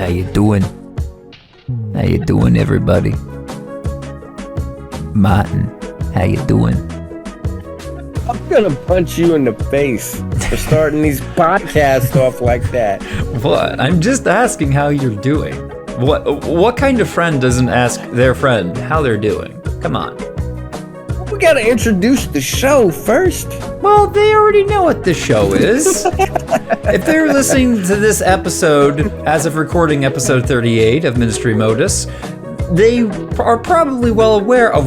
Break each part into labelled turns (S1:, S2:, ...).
S1: How you doing? How you doing, everybody? Martin, how you doing?
S2: I'm gonna punch you in the face for starting these podcasts off like that.
S1: What? I'm just asking how you're doing. What kind of friend doesn't ask their friend how they're doing? Come on.
S2: We gotta introduce the show first.
S1: Well, they already know what this show is. If they're listening to this episode, as of recording episode 38 of Ministrymodus, they are probably well aware of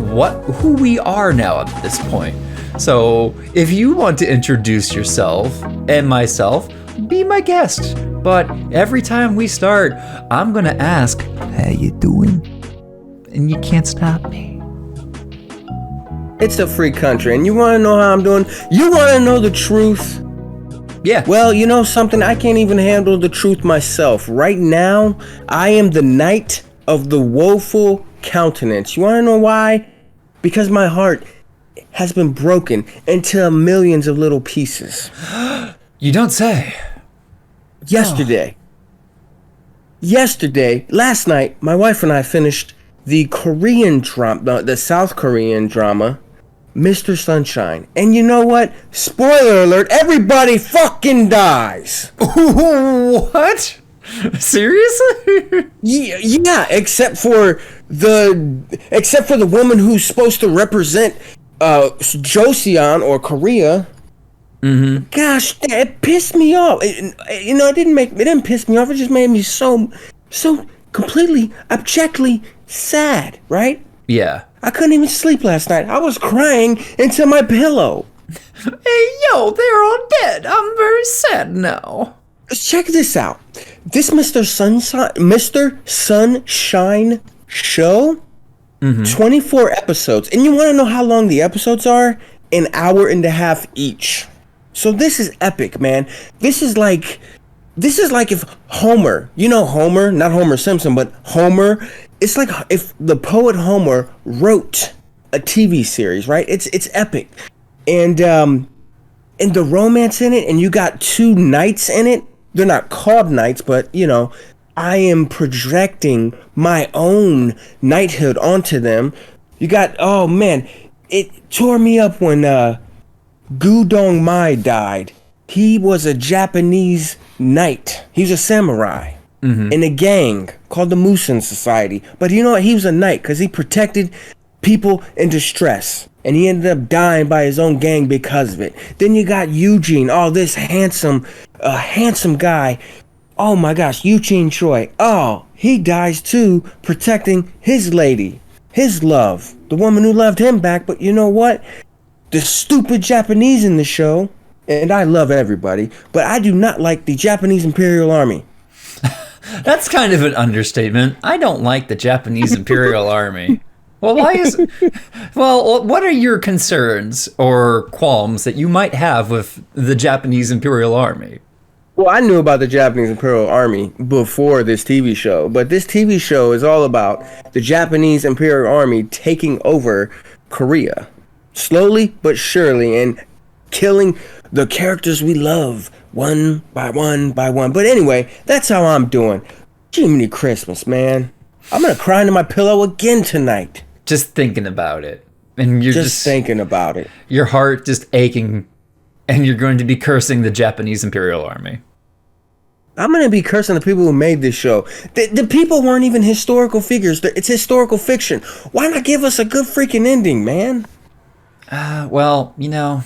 S1: who we are now at this point. So, if you want to introduce yourself and myself, be my guest. But every time we start, I'm gonna ask, how you doing? And you can't stop me.
S2: It's a free country, and you wanna know how I'm doing? You wanna know the truth?
S1: Yeah.
S2: Well, you know something? I can't even handle the truth myself. Right now, I am the knight of the woeful countenance. You wanna know why? Because my heart has been broken into millions of little pieces.
S1: You don't say.
S2: Last night, my wife and I finished the Korean drama, the South Korean drama, Mr. Sunshine. And you know what? Spoiler alert, everybody fucking dies.
S1: What? Seriously?
S2: Yeah, except for the woman who's supposed to represent Joseon or Korea.
S1: Mm-hmm.
S2: Gosh, it pissed me off. It didn't piss me off. It just made me so completely, abjectly sad, right?
S1: Yeah.
S2: I couldn't even sleep last night. I was crying into my pillow.
S1: Hey, yo, they're all dead. I'm very sad now.
S2: Check this out. This Mr. Sunshine show, 24 episodes. And you want to know how long the episodes are? An hour and a half each. So this is epic, man. This is like if Homer, you know Homer, not Homer Simpson, but Homer, it's like if the poet Homer wrote a TV series, right? It's epic. And the romance in it, and you got two knights in it. They're not called knights, but you know, I am projecting my own knighthood onto them. You got, oh man, it tore me up when Gu Dong Mai died. He was a Japanese knight. He was a samurai in a gang called the Musin Society. But you know what? He was a knight because he protected people in distress. And he ended up dying by his own gang because of it. Then you got Eugene. Oh, this handsome guy. Oh my gosh, Eugene Choi. Oh, he dies too, protecting his lady, his love, the woman who loved him back. But you know what? The stupid Japanese in the show, and I love everybody, but I do not like the Japanese Imperial Army.
S1: That's kind of an understatement. I don't like the Japanese Imperial Army. Well, what are your concerns or qualms that you might have with the Japanese Imperial Army?
S2: Well, I knew about the Japanese Imperial Army before this TV show, but this TV show is all about the Japanese Imperial Army taking over Korea. Slowly but surely, and killing the characters we love one by one by one. But anyway, that's how I'm doing. Jiminy Christmas, man. I'm gonna cry into my pillow again tonight.
S1: Just thinking about it. And you're just
S2: thinking about it.
S1: Your heart just aching, and you're going to be cursing the Japanese Imperial Army.
S2: I'm going to be cursing the people who made this show. The people weren't even historical figures. It's historical fiction. Why not give us a good freaking ending, man?
S1: Well, you know,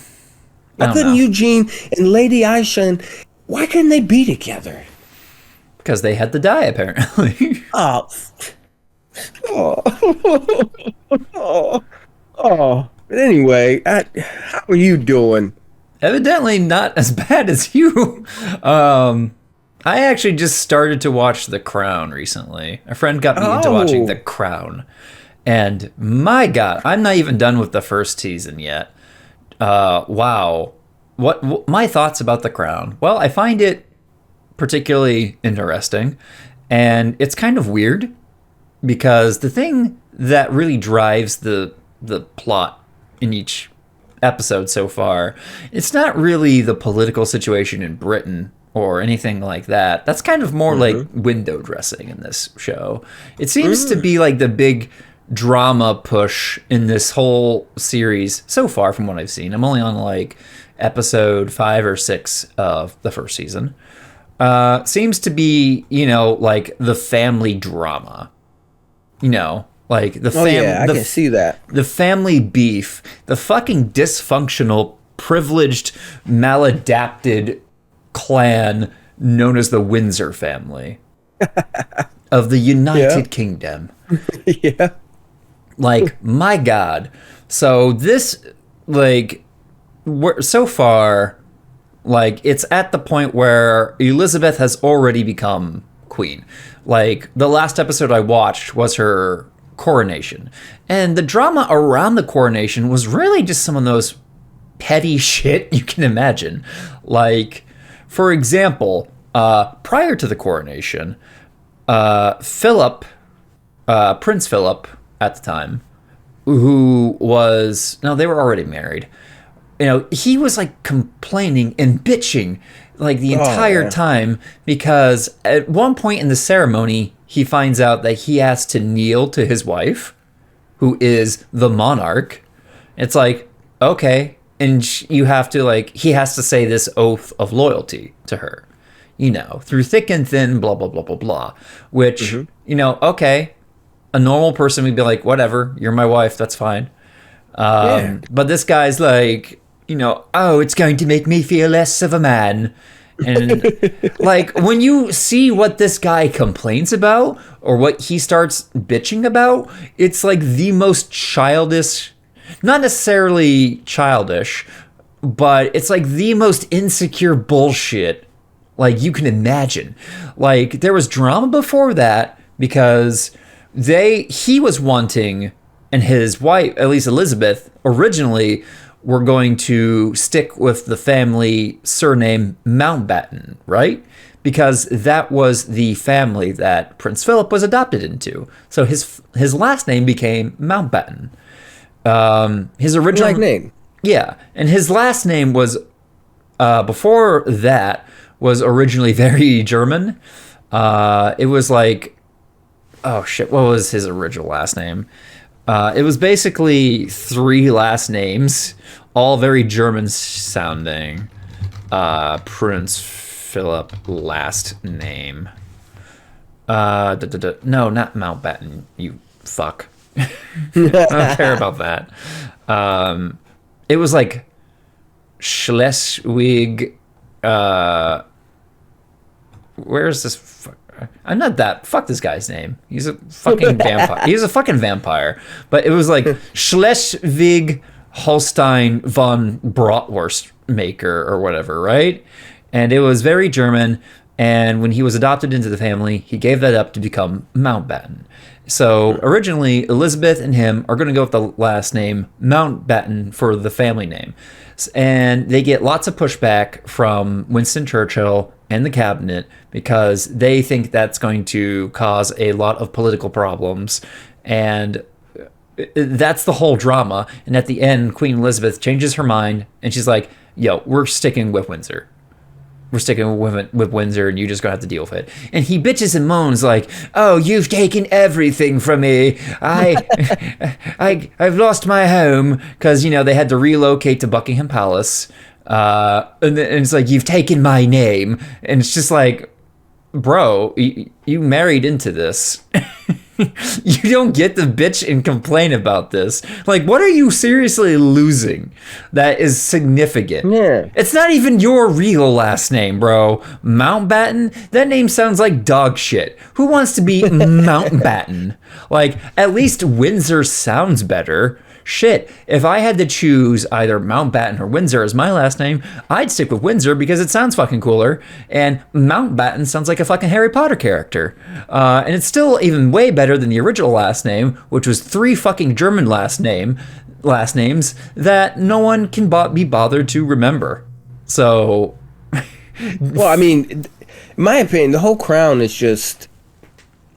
S2: Why couldn't Eugene and Lady Aisha, why couldn't they be together?
S1: Because they had to die, apparently.
S2: Oh. But anyway, how are you doing?
S1: Evidently not as bad as you. I actually just started to watch The Crown recently. A friend got me into watching The Crown. And my God, I'm not even done with the first season yet. Wow. What my thoughts about The Crown? Well, I find it particularly interesting. And it's kind of weird because the thing that really drives the plot in each episode so far, it's not really the political situation in Britain or anything like that. That's kind of more like window dressing in this show. It seems to be like the big drama push in this whole series so far from what I've seen. I'm only on like episode 5 or 6 of the first season. Seems to be, like the family drama. Like the
S2: I can see that.
S1: The family beef, the fucking dysfunctional, privileged, maladapted clan known as the Windsor family of the United Kingdom.
S2: Yeah.
S1: Like, my God. So this, like, so far, like, it's at the point where Elizabeth has already become queen. Like, the last episode I watched was her coronation. And the drama around the coronation was really just some of those petty shit you can imagine. Like, for example, prior to the coronation, Philip, Prince Philip at the time, who was, no, they were already married. He was like complaining and bitching like the entire time because at one point in the ceremony, he finds out that he has to kneel to his wife, who is the monarch. It's like, okay. And you have to he has to say this oath of loyalty to her, through thick and thin, blah, blah, blah, blah, blah, which, okay. A normal person would be like, whatever, you're my wife, that's fine. But this guy's like, oh, it's going to make me feel less of a man. And like, when you see what this guy complains about or what he starts bitching about, it's like the most childish, not necessarily childish, but it's like the most insecure bullshit like you can imagine. Like, there was drama before that because he was wanting, and his wife, at least Elizabeth, originally were going to stick with the family surname Mountbatten, right? Because that was the family that Prince Philip was adopted into. So his last name became Mountbatten. His original
S2: name.
S1: Yeah, and his last name was before that was originally very German. It was like, oh shit, what was his original last name? It was basically 3 last names, all very German sounding. Prince Philip last name. No, not Mountbatten, you fuck. I don't care about that. It was like Schleswig. Where's this? I'm not that. Fuck this guy's name. He's a fucking vampire. He's a fucking vampire. But it was like Schleswig Holstein von Bratwurst maker or whatever, right? And it was very German. And when he was adopted into the family, he gave that up to become Mountbatten. So originally, Elizabeth and him are going to go with the last name Mountbatten for the family name. And they get lots of pushback from Winston Churchill and the cabinet because they think that's going to cause a lot of political problems. And that's the whole drama. And at the end, Queen Elizabeth changes her mind and she's like, yo, we're sticking with Windsor. We're sticking with Windsor, and you just gonna have to deal with it. And he bitches and moans like, "Oh, you've taken everything from me. I've lost my home because they had to relocate to Buckingham Palace, and it's like you've taken my name." And it's just like, bro, you married into this. You don't get to bitch and complain about this. Like, what are you seriously losing that is significant?
S2: Yeah.
S1: It's not even your real last name, bro. Mountbatten? That name sounds like dog shit. Who wants to be Mountbatten? Like, at least Windsor sounds better. Shit, if I had to choose either Mountbatten or Windsor as my last name, I'd stick with Windsor because it sounds fucking cooler, and Mountbatten sounds like a fucking Harry Potter character. And it's still even way better than the original last name, which was 3 fucking German last names that no one can be bothered to remember. So...
S2: Well, I mean, in my opinion, the whole Crown is just...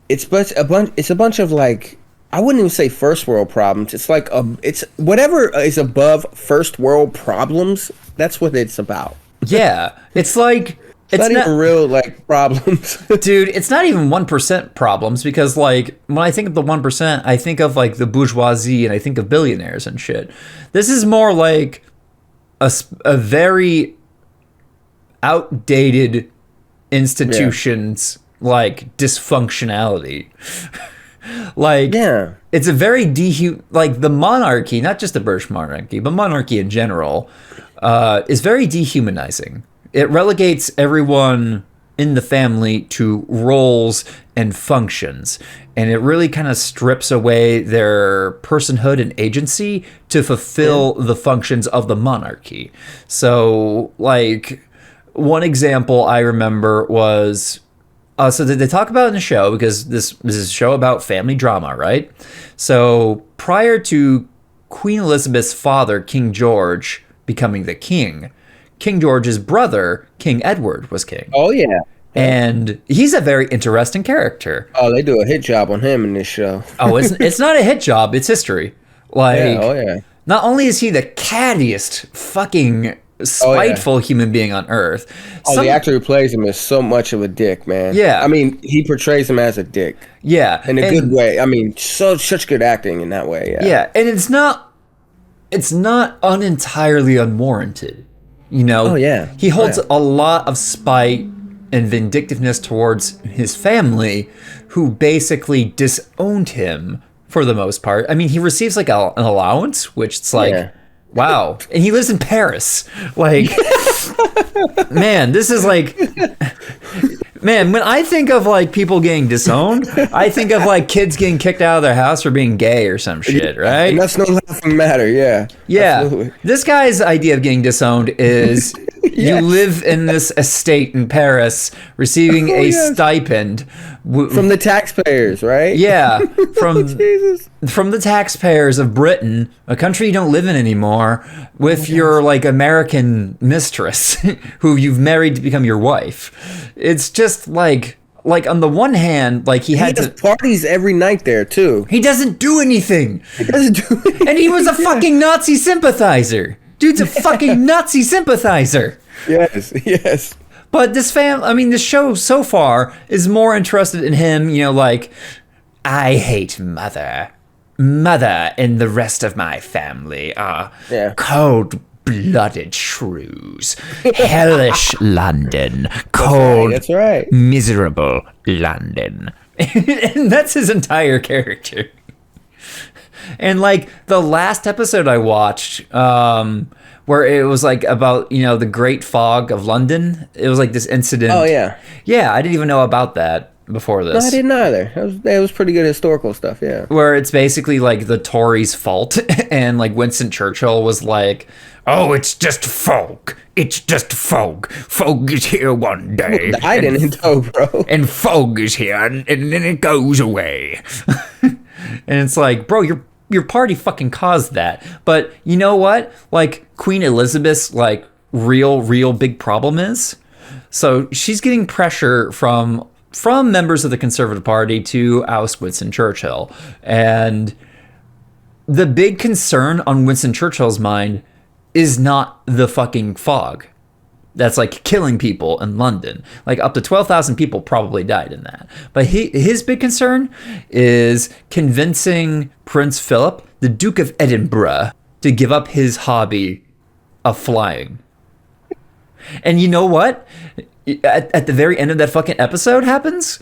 S2: It's a bunch of, like... I wouldn't even say first world problems. It's like it's whatever is above first world problems. That's what it's about.
S1: Yeah, it's like
S2: It's not even real, like, problems.
S1: Dude, it's not even 1% problems because, like, when I think of the 1%, I think of, like, the bourgeoisie and I think of billionaires and shit. This is more like a very outdated institution's, like, dysfunctionality. Like, it's a very like, the monarchy, not just the British monarchy, but monarchy in general, is very dehumanizing. It relegates everyone in the family to roles and functions, and it really kind of strips away their personhood and agency to fulfill the functions of the monarchy. So, like, one example I remember was, so they talk about in the show, because this is a show about family drama, right? So prior to Queen Elizabeth's father, King George, becoming the king, King George's brother, King Edward, was king.
S2: Oh, yeah.
S1: And he's a very interesting character.
S2: Oh, they do a hit job on him in this show.
S1: Oh, it's not a hit job. It's history. Like, not only is he the cattiest fucking spiteful human being on earth.
S2: The actor who plays him is so much of a dick, man.
S1: Yeah.
S2: I mean, he portrays him as a dick.
S1: Yeah.
S2: In a good way. I mean, such good acting in that way. Yeah.
S1: Yeah, and it's not entirely unwarranted. You know?
S2: Oh, yeah.
S1: He holds a lot of spite and vindictiveness towards his family, who basically disowned him for the most part. I mean, he receives, like, an allowance, which it's like, wow. And he lives in Paris. Like, man, this is like... Man, when I think of, like, people getting disowned, I think of, like, kids getting kicked out of their house for being gay or some shit, right?
S2: And that's no laughing matter, yeah.
S1: Yeah.
S2: Absolutely.
S1: This guy's idea of getting disowned is you live in this estate in Paris receiving a stipend.
S2: From the taxpayers, right?
S1: Yeah. From
S2: Jesus.
S1: From the taxpayers of Britain, a country you don't live in anymore, with your, like, American mistress who you've married to become your wife. It's just like on the one hand, like, he has
S2: parties every night there too.
S1: He doesn't do anything. And he was a fucking Nazi sympathizer. Dude's a fucking Nazi sympathizer.
S2: Yes.
S1: But this show so far is more interested in him, you know, like, I hate mother and the rest of my family are cold-blooded shrews. Hellish London. Cold,
S2: that's right.
S1: Miserable London. And that's his entire character. And, like, the last episode I watched, where it was, like, about, you know, the Great Fog of London. It was, like, this incident.
S2: Oh, yeah.
S1: Yeah, I didn't even know about that before this.
S2: No, I didn't either. It was pretty good historical stuff, yeah.
S1: Where it's basically, like, the Tories' fault, and, like, Winston Churchill was like, oh, it's just fog. It's just fog. Fog is here one day.
S2: I didn't know, bro.
S1: And fog is here, and then it goes away. And it's like, bro, your party fucking caused that. But you know what? Like, Queen Elizabeth's, like, real big problem is, so she's getting pressure from members of the Conservative Party to oust Winston Churchill. And the big concern on Winston Churchill's mind is not the fucking fog that's, like, killing people in London. Like, up to 12,000 people probably died in that. But his big concern is convincing Prince Philip, the Duke of Edinburgh, to give up his hobby of flying. And you know what? At the very end of that fucking episode happens.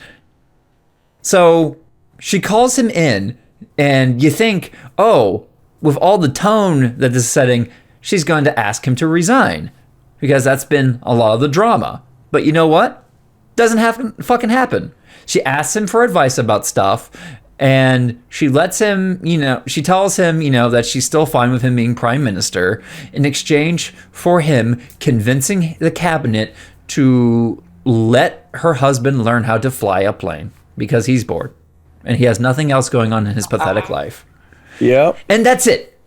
S1: So she calls him in, and you think, oh, with all the tone that this is setting, she's going to ask him to resign, because that's been a lot of the drama. But you know what? Doesn't fucking happen. She asks him for advice about stuff, and she lets him, you know, she tells him, you know, that she's still fine with him being prime minister in exchange for him convincing the cabinet to let her husband learn how to fly a plane, because he's bored and he has nothing else going on in his pathetic life.
S2: Yep.
S1: And that's it.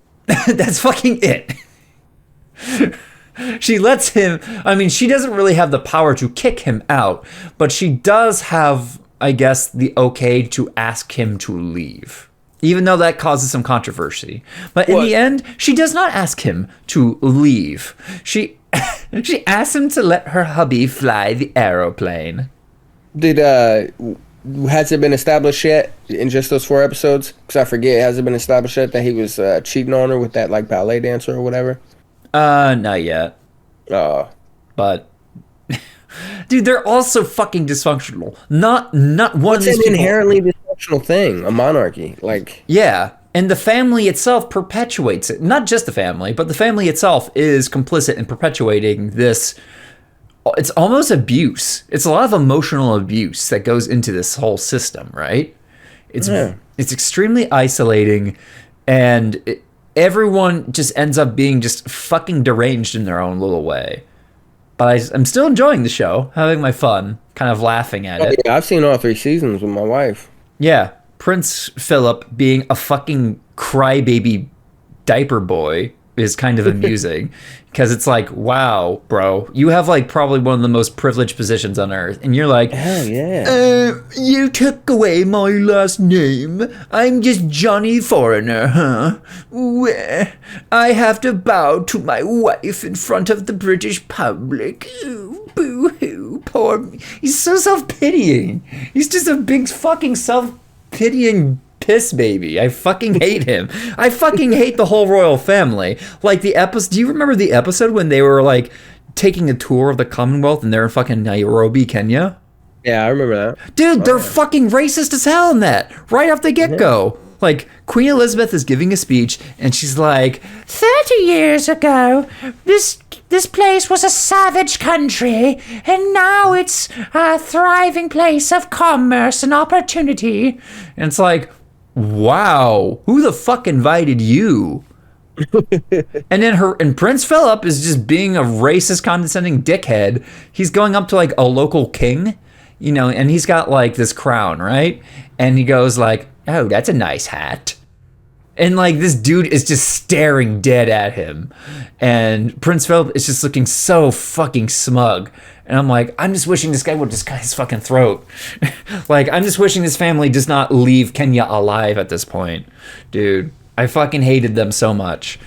S1: That's fucking it. She lets him, I mean, she doesn't really have the power to kick him out, but she does have, I guess, the okay to ask him to leave, even though that causes some controversy. But in the end, she does not ask him to leave. She asked him to let her hubby fly the aeroplane.
S2: Has it been established yet in just those 4 episodes? Because I forget, has it been established yet that he was cheating on her with that like ballet dancer or whatever?
S1: Not yet. But dude, they're also fucking dysfunctional. Not one of these people.
S2: It's an inherently dysfunctional thing, a monarchy. Like,
S1: yeah, and the family itself perpetuates it. Not just the family, but the family itself is complicit in perpetuating this. It's almost abuse. It's a lot of emotional abuse that goes into this whole system, right? It's extremely isolating, and everyone just ends up being just fucking deranged in their own little way. But I'm still enjoying the show, having my fun, kind of laughing at it.
S2: Yeah, I've seen all 3 seasons with my wife.
S1: Yeah, Prince Philip being a fucking crybaby diaper boy is kind of amusing, because it's like, wow, bro, you have like probably one of the most privileged positions on earth, and you're like,
S2: hell yeah,
S1: you took away my last name. I'm just Johnny Foreigner, huh? I have to bow to my wife in front of the British public. Ooh, boo-hoo, poor me. He's so self-pitying. He's just a big fucking self-pitying piss baby. I fucking hate him. I fucking hate the whole royal family. Like the episode, do you remember the episode when they were like taking a tour of the Commonwealth and they're in fucking Nairobi, Kenya?
S2: Yeah, I remember that.
S1: Dude, they're fucking racist as hell in that. Right off the get-go. Like, Queen Elizabeth is giving a speech and she's like, 30 years ago, this place was a savage country, and now it's a thriving place of commerce and opportunity. And it's like, wow, who the fuck invited you? and Prince Philip is just being a racist, condescending dickhead. He's going up to like a local king, and he's got like this crown, right? And he goes like, oh, that's a nice hat. And like this dude is just staring dead at him. And Prince Philip is just looking so fucking smug. And I'm like, I'm just wishing this guy would just cut his fucking throat. Like, I'm just wishing this family does not leave Kenya alive at this point. Dude, I fucking hated them so much.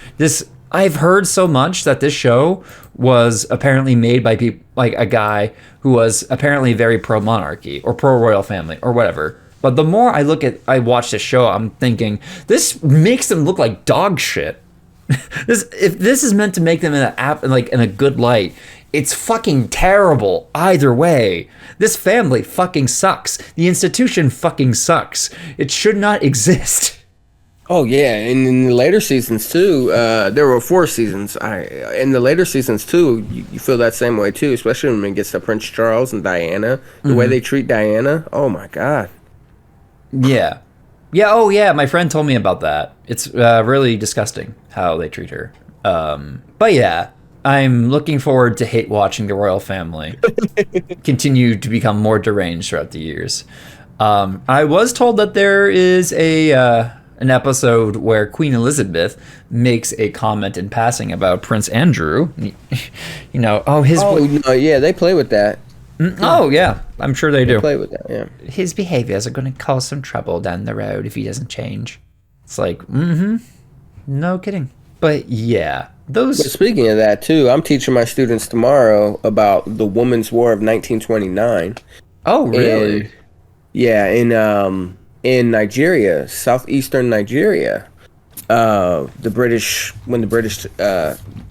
S1: I've heard so much that this show was apparently made by people, like a guy who was apparently very pro-monarchy or pro-royal family or whatever. But the more I watch this show, I'm thinking, this makes them look like dog shit. If this is meant to make them in a good light, it's fucking terrible either way. This family fucking sucks. The institution fucking sucks. It should not exist.
S2: Oh yeah, and in the later seasons too, there were 4 seasons. In the later seasons too, you feel that same way too, especially when it gets to Prince Charles and Diana. The way they treat Diana, oh my god.
S1: Yeah. Yeah, oh yeah, my friend told me about that. It's really disgusting how they treat her. But yeah, I'm looking forward to hate watching the royal family continue to become more deranged throughout the years. I was told that there is an episode where Queen Elizabeth makes a comment in passing about Prince Andrew.
S2: Yeah, they play with that.
S1: Oh yeah, I'm sure they do.
S2: Play with that, yeah.
S1: His behaviors are going to cause some trouble down the road if he doesn't change. It's like, no kidding. But yeah,
S2: But speaking of that too, I'm teaching my students tomorrow about the Women's War of 1929.
S1: Oh really?
S2: In Nigeria, southeastern Nigeria, when the British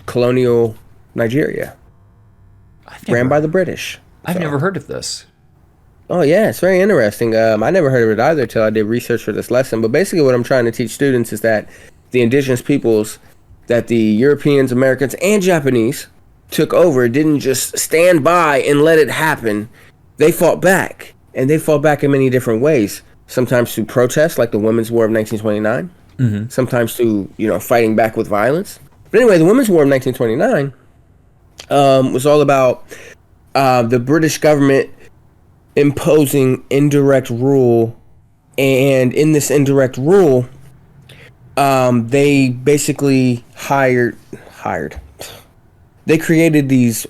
S2: colonial Nigeria ran by the British.
S1: I've never heard of this.
S2: Oh yeah, it's very interesting. I never heard of it either till I did research for this lesson. But basically what I'm trying to teach students is that the indigenous peoples that the Europeans, Americans, and Japanese took over didn't just stand by and let it happen. They fought back, and they fought back in many different ways. Sometimes through protests, like the Women's War of 1929. Sometimes through, fighting back with violence. But anyway, the Women's War of 1929 was all about the British government imposing indirect rule, and in this indirect rule, they basically hired. They created these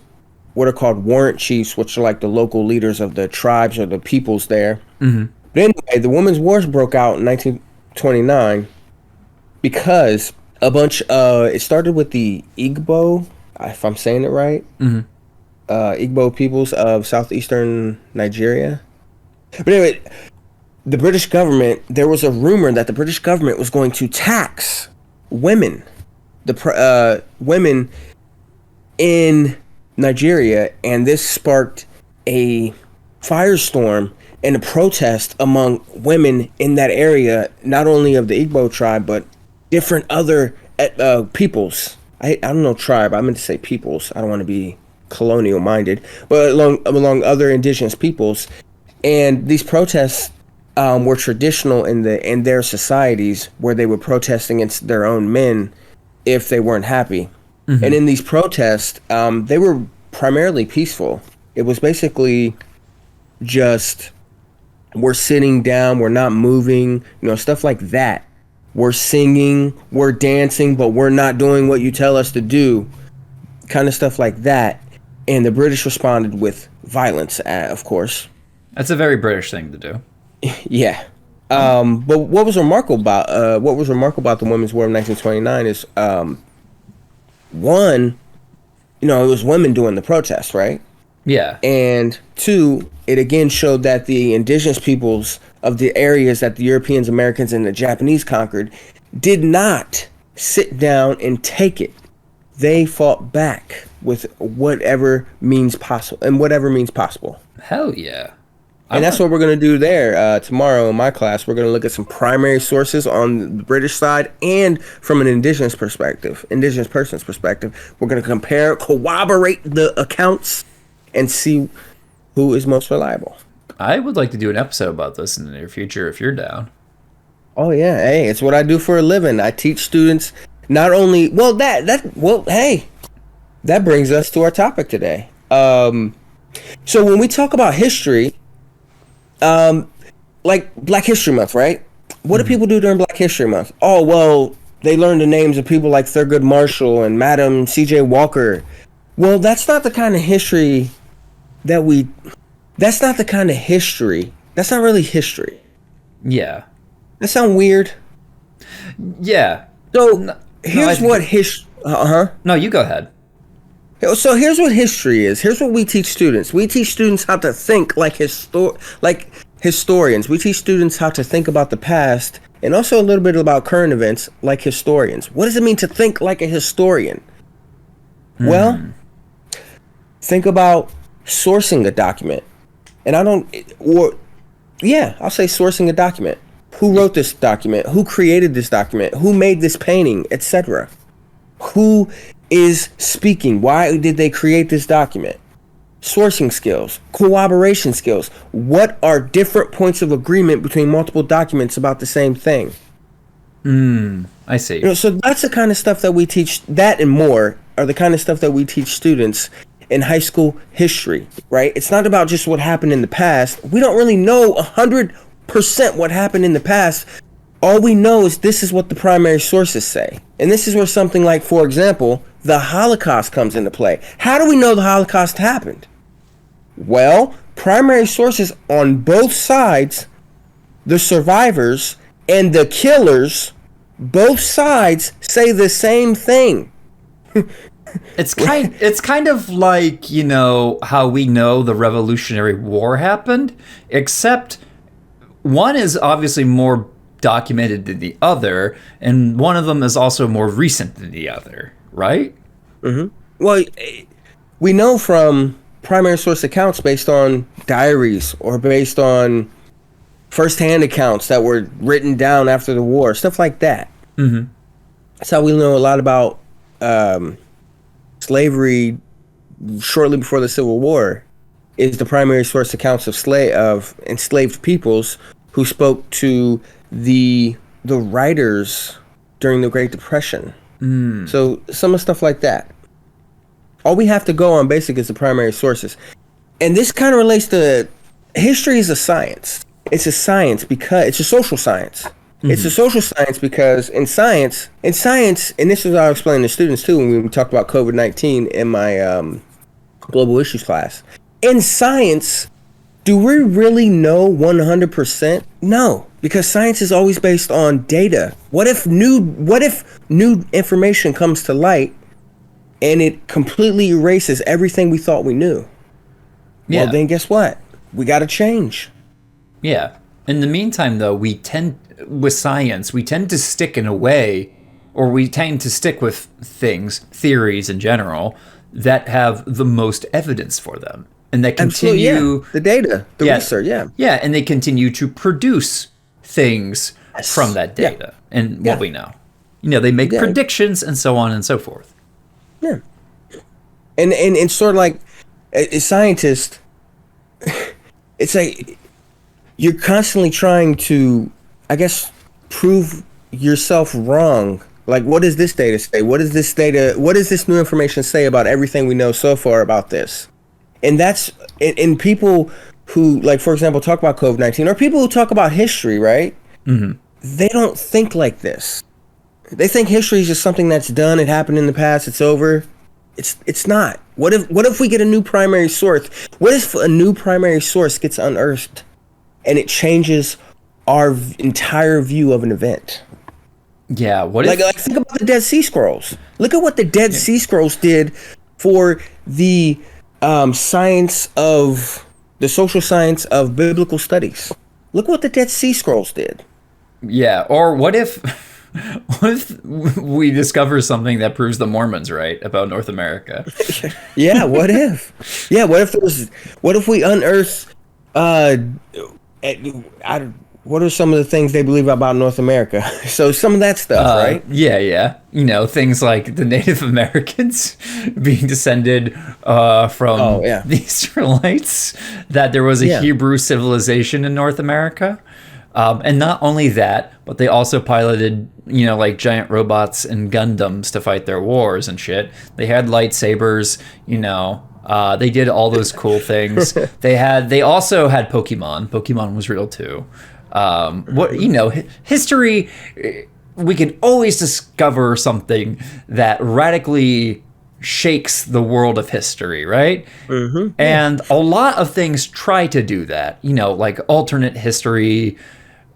S2: what are called warrant chiefs, which are like the local leaders of the tribes or the peoples there. But anyway, the Women's Wars broke out in 1929 because it started with the Igbo if I'm saying it right, Igbo peoples of southeastern Nigeria. But anyway, the British government, there was a rumor that the British government was going to tax women, women in Nigeria, and this sparked a firestorm and a protest among women in that area, not only of the Igbo tribe, but different other peoples. I don't know tribe, I meant to say peoples. I don't want to be colonial minded, but along other indigenous peoples. And these protests were traditional in their societies, where they would protest against their own men if they weren't happy. And in these protests, they were primarily peaceful. It was basically just, we're sitting down, we're not moving, stuff like that. We're singing, we're dancing, but we're not doing what you tell us to do, kind of stuff like that. And the British responded with violence, of course.
S1: That's a very British thing to do.
S2: Yeah. But what was remarkable about the Women's War of 1929 is, one, it was women doing the protest, right?
S1: Yeah.
S2: And two, it again showed that the indigenous peoples of the areas that the Europeans, Americans, and the Japanese conquered did not sit down and take it. They fought back with whatever means possible.
S1: Hell yeah.
S2: And that's what we're going to do there tomorrow in my class. We're going to look at some primary sources on the British side and from an indigenous person's perspective. We're going to corroborate the accounts and see who is most reliable.
S1: I would like to do an episode about this in the near future if you're down.
S2: Oh yeah, hey, it's what I do for a living. I teach students not only hey, that brings us to our topic today. So when we talk about history, like Black History Month, right? What do people do during Black History Month? Oh, well, they learn the names of people like Thurgood Marshall and Madam C.J. Walker. Well, that's not the kind of history that's not really history.
S1: Yeah.
S2: That sound weird?
S1: Yeah.
S2: So here's what history...
S1: No, you go ahead.
S2: So here's what history is. Here's what we teach students. We teach students how to think like historians. We teach students how to think about the past and also a little bit about current events like historians. What does it mean to think like a historian? Well, think about sourcing a document. And I'll say sourcing a document. Who wrote this document? Who created this document? Who made this painting, etc.? Who is speaking? Why did they create this document? Sourcing skills, corroboration skills. What are different points of agreement between multiple documents about the same thing?
S1: I see.
S2: So that's the kind of stuff that we teach. That and more are the kind of stuff that we teach students in high school history, right? It's not about just what happened in the past. We don't really know 100% what happened in the past. All we know is this is what the primary sources say. And this is where something like, for example, the Holocaust comes into play. How do we know the Holocaust happened? Well, primary sources on both sides, the survivors and the killers, both sides say the same thing.
S1: It's kind of like, how we know the Revolutionary War happened, except one is obviously more documented than the other, and one of them is also more recent than the other, right?
S2: Well, we know from primary source accounts based on diaries or based on first-hand accounts that were written down after the war, stuff like that. That's how we know a lot about slavery shortly before the Civil War, is the primary source accounts of enslaved peoples who spoke to the writers during the Great Depression. So some of stuff like that. All we have to go on basic is the primary sources. And this kind of relates to history is a science. It's a science because it's a social science. It's a social science because in science, and this is what I was explaining to students too when we talked about COVID-19 in my global issues class. In science, do we really know 100%? No, because science is always based on data. What if new information comes to light and it completely erases everything we thought we knew.
S1: Yeah.
S2: Well, then guess what? We got to change.
S1: Yeah. In the meantime, though, with science, we tend to stick in a way, or we tend to stick with theories in general, that have the most evidence for them. And that continue...
S2: The data, the research,
S1: Yeah, and they continue to produce things from that data and what we know. They make predictions and so on and so forth.
S2: Yeah. And sort of like a scientist, it's like you're constantly trying to, I guess, prove yourself wrong. Like, what does this data say? What does this new information say about everything we know so far about this? And that's, and people who, like, for example, talk about COVID-19, or people who talk about history, right?
S1: Mm-hmm.
S2: They don't think like this. They think history is just something that's done. It happened in the past. It's over. It's not. What if we get a new primary source? What if a new primary source gets unearthed and it changes our entire view of an event?
S1: Yeah. What
S2: if, like think about the Dead Sea Scrolls. Look at what the Dead Sea Scrolls did for the science of the social science of biblical studies. Look what the Dead Sea Scrolls did.
S1: Yeah. Or what if we discover something that proves the Mormons right about North America?
S2: Yeah. What if? Yeah. What if we unearth? What are some of the things they believe about North America? So some of that stuff, right?
S1: Yeah. Things like the Native Americans being descended from the Israelites, that there was a Hebrew civilization in North America. And not only that, but they also piloted, like giant robots and Gundams to fight their wars and shit. They had lightsabers, they did all those cool things. They also had Pokemon. Pokemon was real too. History, we can always discover something that radically shakes the world of history, right?
S2: Mm-hmm.
S1: And a lot of things try to do that, like alternate history,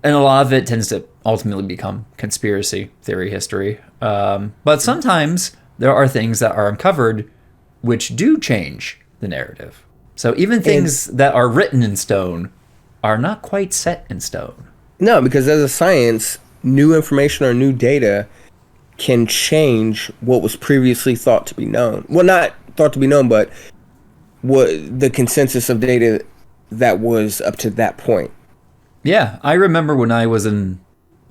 S1: and a lot of it tends to ultimately become conspiracy theory history. But sometimes there are things that are uncovered which do change the narrative. So even things that are written in stone are not quite set in stone.
S2: No, because as a science, new information or new data can change what was previously thought to be known. Well, not thought to be known, but what the consensus of data that was up to that point.
S1: Yeah, I remember when I was in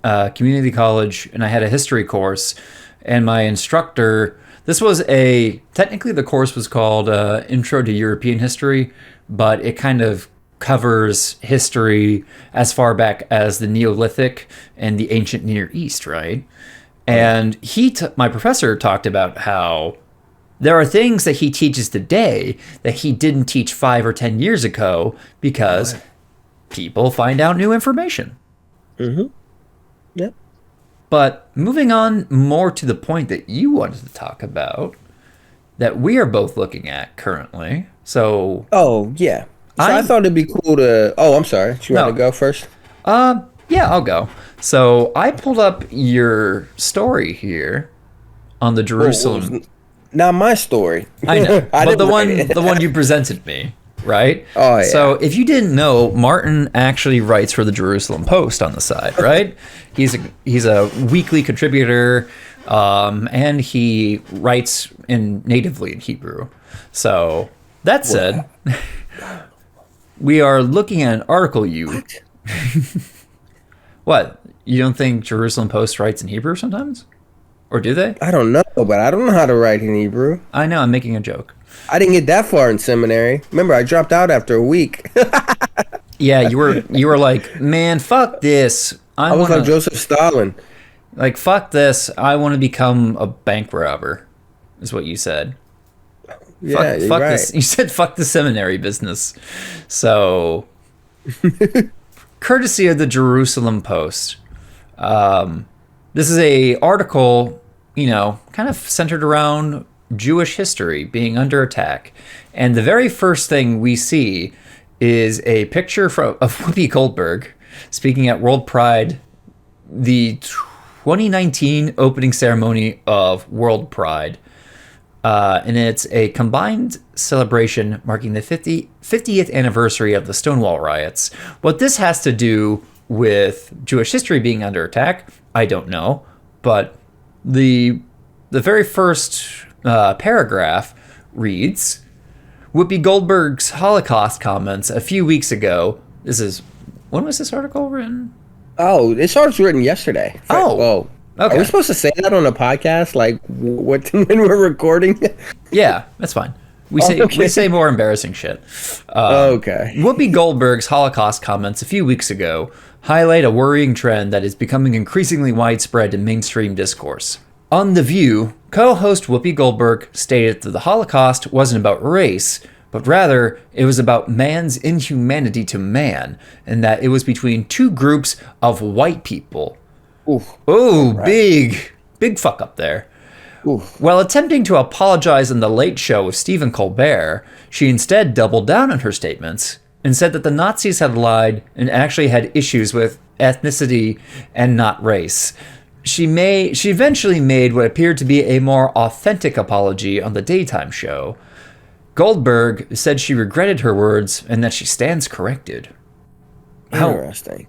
S1: community college and I had a history course, and my instructor, technically the course was called Intro to European History, but it kind of covers history as far back as the Neolithic and the ancient Near East, right? And my professor talked about how there are things that he teaches today that he didn't teach 5 or 10 years ago because people find out new information.
S2: Mm-hmm. Yep.
S1: But moving on more to the point that you wanted to talk about, that we are both looking at currently. So.
S2: Oh, yeah. So I thought it'd be cool to. Oh, I'm sorry. Do you want to go first?
S1: Yeah, I'll go. So I pulled up your story here on the Jerusalem.
S2: Not my story.
S1: I know, but the one you presented me, right?
S2: Oh yeah.
S1: So if you didn't know, Martin actually writes for the Jerusalem Post on the side, right? He's a weekly contributor, and he writes natively in Hebrew. So that said. We are looking at an article What? You don't think Jerusalem Post writes in Hebrew sometimes? Or do they?
S2: I don't know, but I don't know how to write in Hebrew.
S1: I know, I'm making a joke.
S2: I didn't get that far in seminary. Remember, I dropped out after a week.
S1: Yeah, you were like, man, fuck this.
S2: I was like Joseph Stalin.
S1: Like, fuck this. I want to become a bank robber, is what you said.
S2: Yeah,
S1: fuck
S2: right.
S1: this. You said fuck the seminary business. So, courtesy of the Jerusalem Post, this is a article, kind of centered around Jewish history being under attack. And the very first thing we see is a picture of Whoopi Goldberg speaking at World Pride, the 2019 opening ceremony of World Pride. And it's a combined celebration marking the 50th anniversary of the Stonewall riots. What this has to do with Jewish history being under attack, I don't know. But the very first paragraph reads, Whoopi Goldberg's Holocaust comments a few weeks ago. When was this article written?
S2: Oh, this article's written yesterday.
S1: Oh, okay.
S2: Are we supposed to say that on a podcast? Like, what when we're recording?
S1: Yeah, that's fine. We say more embarrassing shit.
S2: Okay.
S1: Whoopi Goldberg's Holocaust comments a few weeks ago highlight a worrying trend that is becoming increasingly widespread in mainstream discourse. On The View, co-host Whoopi Goldberg stated that the Holocaust wasn't about race, but rather it was about man's inhumanity to man, and that it was between two groups of white people. Ooh, right. Big fuck up there. Oof. While attempting to apologize on The Late Show with Stephen Colbert, she instead doubled down on her statements and said that the Nazis had lied and actually had issues with ethnicity and not race. She eventually made what appeared to be a more authentic apology on the daytime show. Goldberg said she regretted her words and that she stands corrected.
S2: Interesting.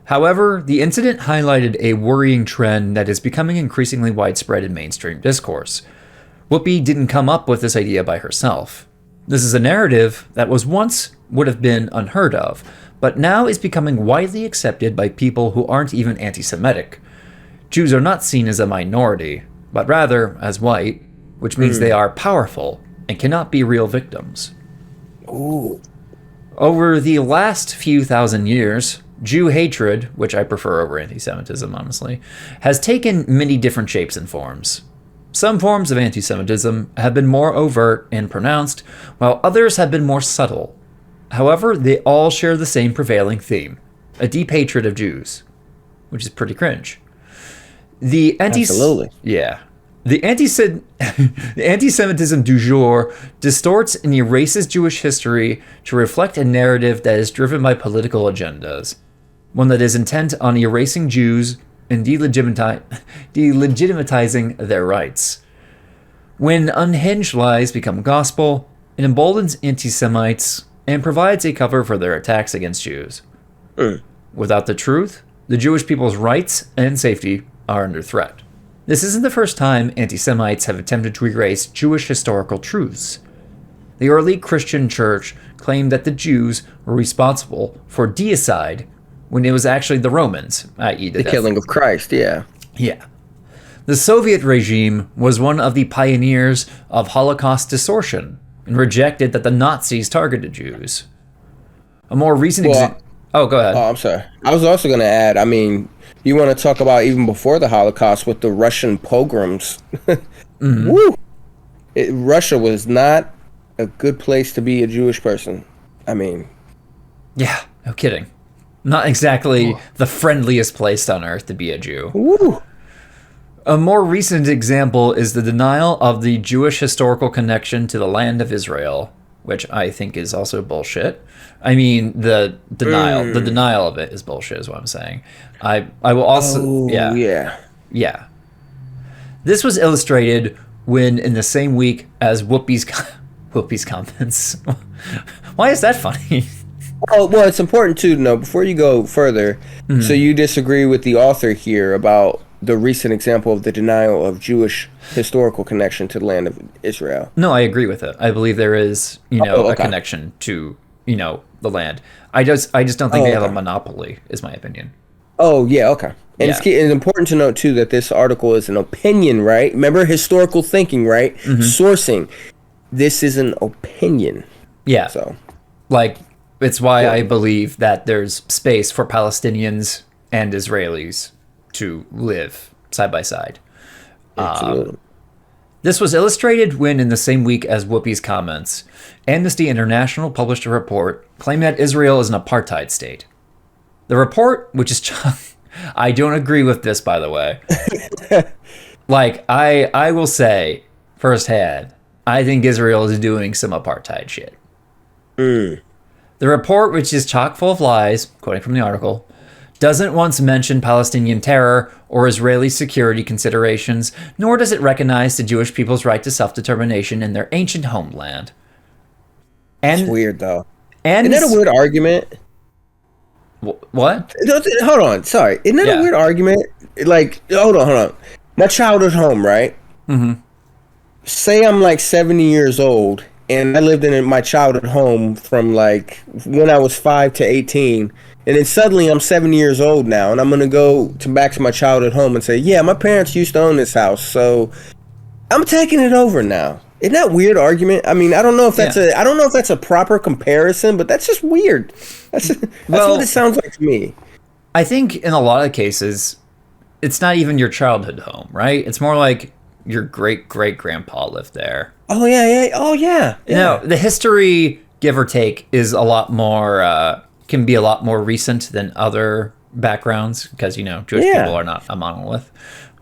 S1: However, the incident highlighted a worrying trend that is becoming increasingly widespread in mainstream discourse. Whoopi didn't come up with this idea by herself. This is a narrative that would have been unheard of, but now is becoming widely accepted by people who aren't even anti-Semitic. Jews are not seen as a minority, but rather as white, which means they are powerful and cannot be real victims.
S2: Ooh.
S1: Over the last few thousand years, Jew hatred, which I prefer over anti-Semitism, honestly, has taken many different shapes and forms. Some forms of anti-Semitism have been more overt and pronounced, while others have been more subtle. However, they all share the same prevailing theme, a deep hatred of Jews, which is pretty cringe.
S2: Absolutely.
S1: Yeah. The anti-Semitism du jour distorts and erases Jewish history to reflect a narrative that is driven by political agendas, one that is intent on erasing Jews and delegitimizing their rights. When unhinged lies become gospel, it emboldens anti-Semites and provides a cover for their attacks against Jews. Without the truth, the Jewish people's rights and safety are under threat. This isn't the first time anti-Semites have attempted to erase Jewish historical truths. The early Christian church claimed that the Jews were responsible for deicide when it was actually the Romans, i.e.
S2: the killing of Christ, yeah.
S1: Yeah. The Soviet regime was one of the pioneers of Holocaust distortion and rejected that the Nazis targeted Jews. A more recent Oh, go ahead.
S2: Oh, I'm sorry. I was also going to add, I mean, you want to talk about even before the Holocaust with the Russian pogroms. Woo! Russia was not a good place to be a Jewish person. I mean...
S1: Yeah, no kidding. Not exactly the friendliest place on earth to be a Jew.
S2: Woo!
S1: A more recent example is the denial of the Jewish historical connection to the land of Israel, which I think is also bullshit. I mean, the denial of it is bullshit, is what I'm saying. I will also... Yeah. This was illustrated when, in the same week as Whoopi's comments... Why is that funny?
S2: Well, it's important to know, before you go further, so you disagree with the author here about the recent example of the denial of Jewish historical connection to the land of Israel.
S1: No, I agree with it. I believe there is, a connection to, the land. I just don't think they have a monopoly, is my opinion.
S2: Oh, yeah, okay. And it's important to note, too, that this article is an opinion, right? Remember historical thinking, right? Sourcing. This is an opinion.
S1: Yeah.
S2: So,
S1: it's why I believe that there's space for Palestinians and Israelis to live side by side.
S2: Absolutely.
S1: This was illustrated when, in the same week as Whoopi's comments, Amnesty International published a report claiming that Israel is an apartheid state. The report, which is... I don't agree with this, by the way. I will say, firsthand, I think Israel is doing some apartheid shit. The report, which is chock full of lies, quoting from the article, doesn't once mention Palestinian terror or Israeli security considerations, nor does it recognize the Jewish people's right to self-determination in their ancient homeland. And
S2: it's weird, though.
S1: And
S2: isn't that a weird argument?
S1: What?
S2: Hold on, sorry. Isn't that a weird argument? Like, hold on. My childhood home, right?
S1: Mm-hmm.
S2: Say I'm like 70 years old, and I lived in my childhood home from like when I was 5 to 18, and then suddenly I'm 70 years old now, and I'm gonna go back to my childhood home and say, yeah, my parents used to own this house, so I'm taking it over now. Isn't that a weird argument? I mean, I don't know if that's a proper comparison, but that's just weird. That's what it sounds like to me.
S1: I think in a lot of cases, it's not even your childhood home, right? It's more like your great-great-grandpa lived there.
S2: Oh, yeah. Oh, yeah.
S1: You know, the history, give or take, is a lot more, can be a lot more recent than other backgrounds because, you know, Jewish people are not a monolith.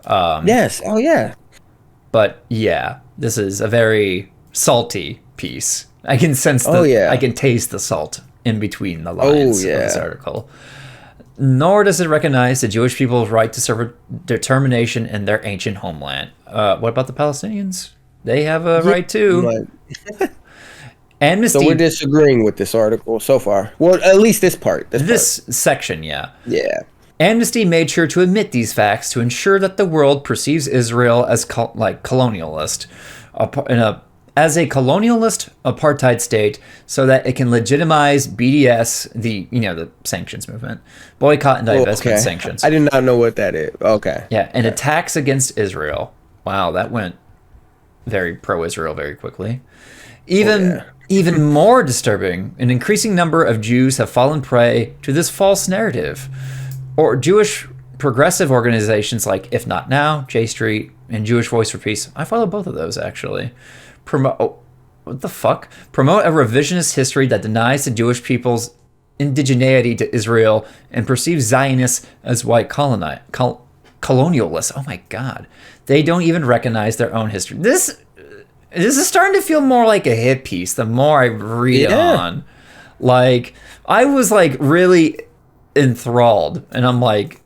S2: Yes. Oh, yeah.
S1: But, yeah, this is a very salty piece. I can sense I can taste the salt in between the lines of this article. Nor does it recognize the Jewish people's right to self-determination in their ancient homeland. What about the Palestinians? They have a right too. Amnesty.
S2: So we're disagreeing with this article so far. Well, at least this part.
S1: This section, yeah.
S2: Yeah.
S1: Amnesty made sure to admit these facts to ensure that the world perceives Israel as colonialist, as a colonialist apartheid state, so that it can legitimize BDS, the sanctions movement, boycott and divestment sanctions.
S2: I did not know what that is. Okay.
S1: Yeah, and attacks against Israel. Wow, that went very pro-Israel very quickly. Even more disturbing, an increasing number of Jews have fallen prey to this false narrative. Or Jewish progressive organizations like If Not Now, J Street, and Jewish Voice for Peace. I follow both of those, actually. Promote a revisionist history that denies the Jewish people's indigeneity to Israel and perceives Zionists as white colonialists. Oh my God. They don't even recognize their own history. This is starting to feel more like a hit piece the more I read on. Like, I was like really enthralled, and I'm like,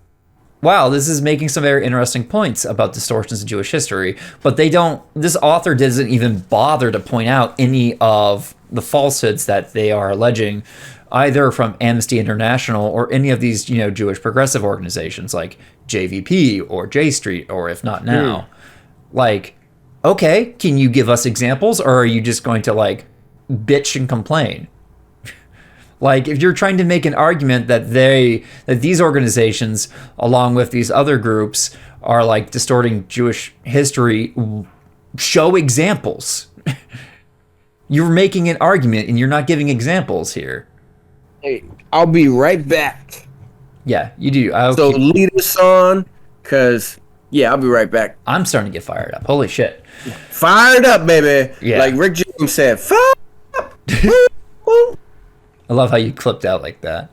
S1: wow, this is making some very interesting points about distortions in Jewish history, but this author doesn't even bother to point out any of the falsehoods that they are alleging, either from Amnesty International or any of these, Jewish progressive organizations like JVP or J Street or If Not Now. Like, okay, can you give us examples, or are you just going to like bitch and complain? Like, if you're trying to make an argument that these organizations, along with these other groups, are like distorting Jewish history, show examples. You're making an argument and you're not giving examples here.
S2: Hey, I'll be right back.
S1: Yeah, you do.
S2: Lead us on, because, I'll be right back.
S1: I'm starting to get fired up. Holy shit.
S2: Fired up, baby.
S1: Yeah.
S2: Like Rick James said, fire up.
S1: I love how you clipped out like that.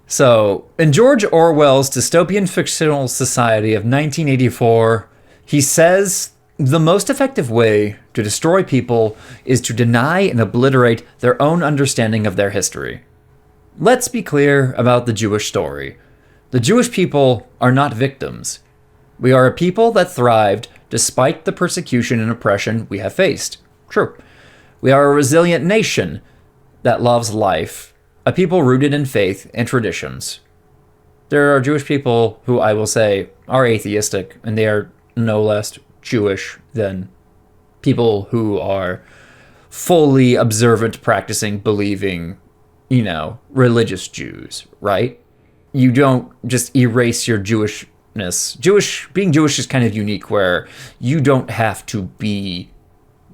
S1: So, in George Orwell's dystopian fictional society of 1984, he says the most effective way to destroy people is to deny and obliterate their own understanding of their history. Let's be clear about the Jewish story. The Jewish people are not victims. We are a people that thrived despite the persecution and oppression we have faced. True. We are a resilient nation that loves life, a people rooted in faith and traditions. There are Jewish people who I will say are atheistic, and they are no less Jewish than people who are fully observant, practicing, believing, religious Jews, right? You don't just erase your Jewishness. Being Jewish is kind of unique, where you don't have to be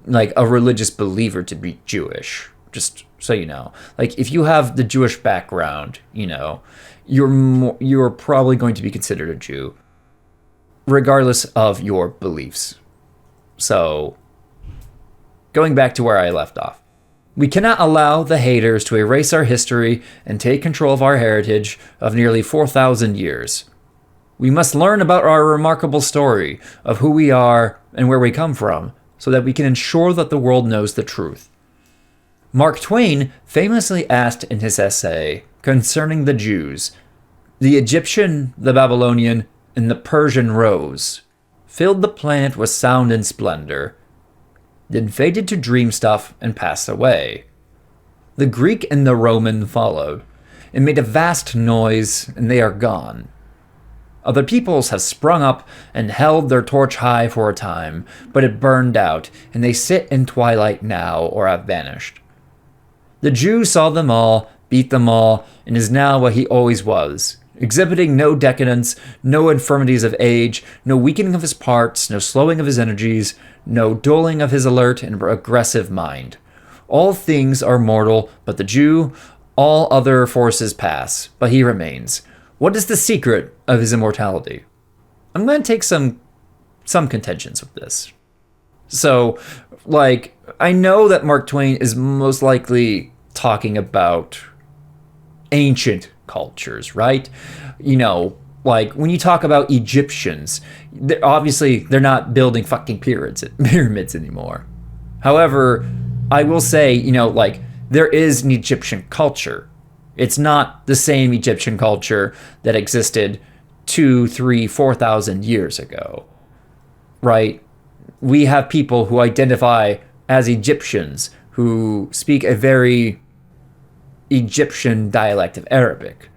S1: like a religious believer to be Jewish. Just so you know, like if you have the Jewish background, you're probably going to be considered a Jew, regardless of your beliefs. So, going back to where I left off, we cannot allow the haters to erase our history and take control of our heritage of nearly 4,000 years. We must learn about our remarkable story of who we are and where we come from, so that we can ensure that the world knows the truth. Mark Twain famously asked in his essay concerning the Jews, The Egyptian, the Babylonian, and the Persian rose, filled the planet with sound and splendor, then faded to dream stuff and passed away. The Greek and the Roman followed, and made a vast noise, and they are gone. Other peoples have sprung up and held their torch high for a time, but it burned out, and they sit in twilight now or have vanished. The Jew saw them all, beat them all, and is now what he always was, exhibiting no decadence, no infirmities of age, no weakening of his parts, no slowing of his energies, no dulling of his alert and aggressive mind. All things are mortal, but the Jew, all other forces pass, but he remains. What is the secret of his immortality? I'm going to take some contentions with this. So, like, I know that Mark Twain is most likely talking about ancient cultures, right? You know, like, when you talk about Egyptians, obviously they're not building fucking pyramids anymore. However, I will say, you know, like, there is an Egyptian culture. It's not the same Egyptian culture that existed 2, 3, 4,000 years ago, right? We have people who identify as Egyptians who speak a very Egyptian dialect of Arabic,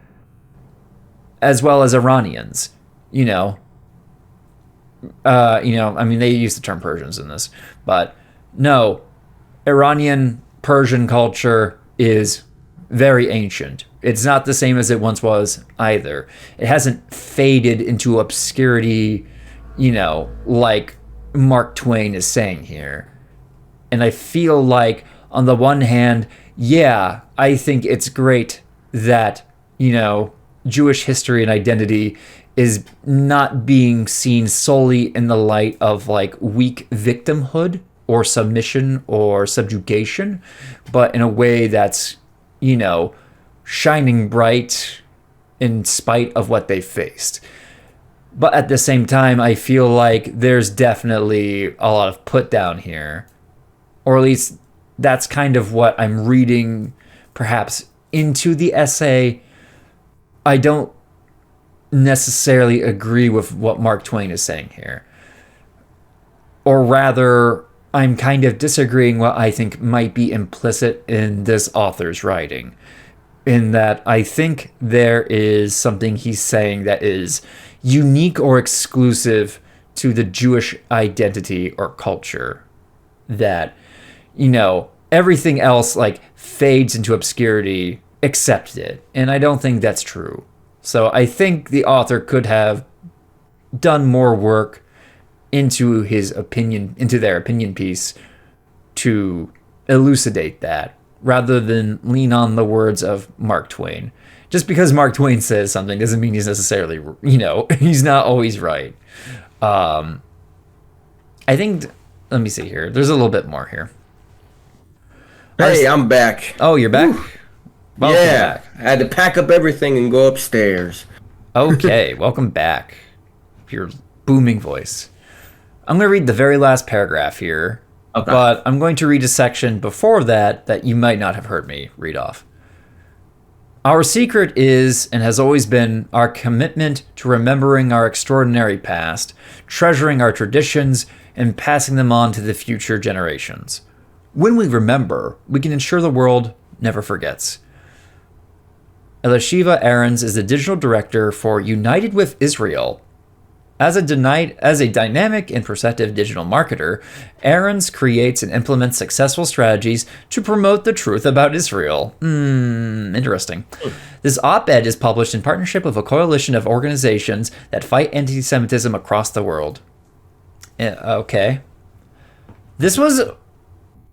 S1: as well as Iranians, you know. I mean, they use the term Persians in this, but no, Iranian Persian culture is very ancient. It's not the same as it once was either. It hasn't faded into obscurity, you know, like Mark Twain is saying here. And I feel like, on the one hand, yeah, I think it's great that, you know, Jewish history and identity is not being seen solely in the light of, like, weak victimhood or submission or subjugation, but in a way that's, you know, shining bright in spite of what they faced. But at the same time, I feel like there's definitely a lot of put down here. Or at least that's kind of what I'm reading perhaps into the essay. I don't necessarily agree with what Mark Twain is saying here. Or rather, I'm kind of disagreeing what I think might be implicit in this author's writing. In that I think there is something he's saying that is unique or exclusive to the Jewish identity or culture. That, you know, everything else, like, fades into obscurity except it. And I don't think that's true. So I think the author could have done more work into their opinion piece to elucidate that, rather than lean on the words of Mark Twain. Just because Mark Twain says something doesn't mean he's necessarily, you know, he's not always right. I think, let me see here. There's a little bit more here.
S2: Hey, I'm back.
S1: Oh, you're back?
S2: Welcome back. I had to pack up everything and go upstairs.
S1: Okay, welcome back. Your booming voice. I'm going to read the very last paragraph here. Okay. But I'm going to read a section before that you might not have heard me read off. Our secret is, and has always been, our commitment to remembering our extraordinary past, treasuring our traditions, and passing them on to the future generations. When we remember, we can ensure the world never forgets. Elisheva Aarons is the digital director for United with Israel. As a dynamic and perceptive digital marketer, Aarons creates and implements successful strategies to promote the truth about Israel. Interesting. This op-ed is published in partnership with a coalition of organizations that fight anti-Semitism across the world. Okay. This was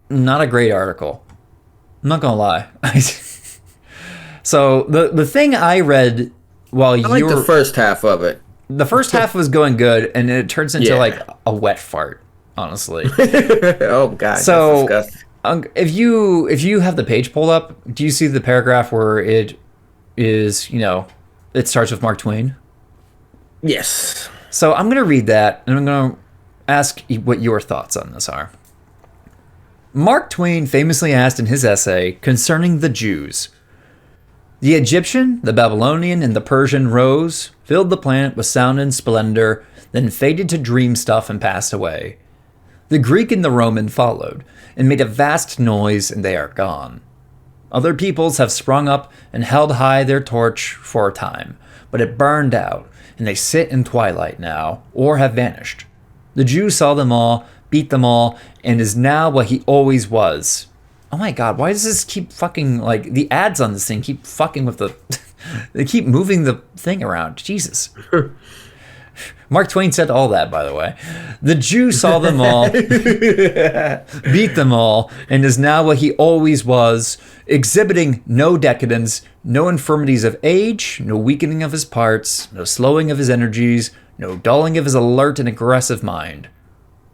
S1: not a great article. I'm not gonna lie. So the thing I read while you were...
S2: the first half of it.
S1: The first half was going good, and it turns into like a wet fart, honestly.
S2: Oh God!
S1: So, that's disgusting. If you have the page pulled up, do you see the paragraph where it is, you know, it starts with Mark Twain?
S2: Yes.
S1: So I'm going to read that, and I'm going to ask what your thoughts on this are. Mark Twain famously asked in his essay concerning the Jews, The Egyptian, the Babylonian, and the Persian rose, filled the planet with sound and splendor, then faded to dream stuff and passed away. The Greek and the Roman followed, and made a vast noise, and they are gone. Other peoples have sprung up and held high their torch for a time, but it burned out, and they sit in twilight now, or have vanished. The Jew saw them all, beat them all, and is now what he always was. Oh my god, why does this keep fucking, like, the ads on this thing keep fucking with the... they keep moving the thing around. Jesus. Mark Twain said all that, by the way. The Jew saw them all, beat them all, and is now what he always was, exhibiting no decadence, no infirmities of age, no weakening of his parts, no slowing of his energies, no dulling of his alert and aggressive mind.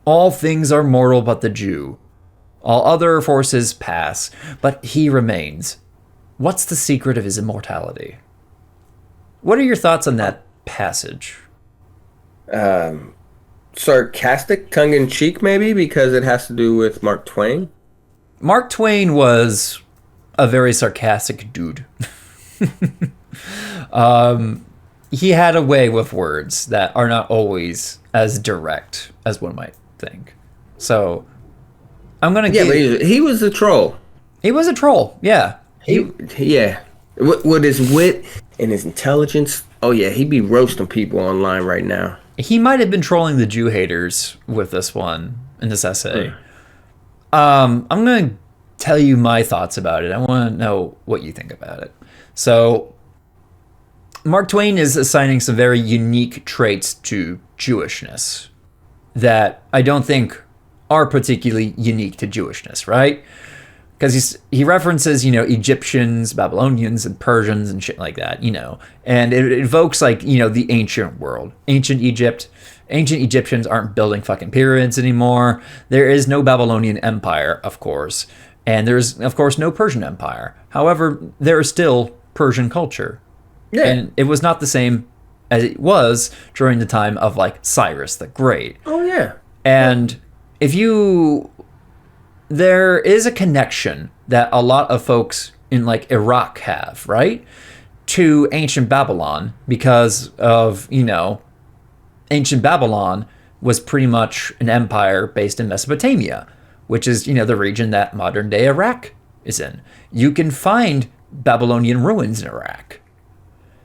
S1: All things are mortal but the Jew. All other forces pass, but he remains. What's the secret of his immortality? What are your thoughts on that passage?
S2: Sarcastic, tongue-in-cheek, maybe, because it has to do with Mark Twain.
S1: Mark Twain was a very sarcastic dude. He had a way with words that are not always as direct as one might think. So, I'm gonna
S2: give... Yeah, but he was a troll.
S1: He was a troll, yeah.
S2: Yeah. With his wit and his intelligence, oh yeah, he'd be roasting people online right now.
S1: He might have been trolling the Jew haters with this one, in this essay. I'm going to tell you my thoughts about it. I want to know what you think about it. So, Mark Twain is assigning some very unique traits to Jewishness that I don't think are particularly unique to Jewishness, right? Because he references, Egyptians, Babylonians, and Persians and shit like that, And it evokes, the ancient world. Ancient Egypt. Ancient Egyptians aren't building fucking pyramids anymore. There is no Babylonian Empire, of course. And there's, of course, no Persian Empire. However, there is still Persian culture. Yeah. And it was not the same as it was during the time of, Cyrus the Great.
S2: Oh, yeah.
S1: And there is a connection that a lot of folks in Iraq have, right? To ancient Babylon because of, ancient Babylon was pretty much an empire based in Mesopotamia, which is, the region that modern day Iraq is in. You can find Babylonian ruins in Iraq.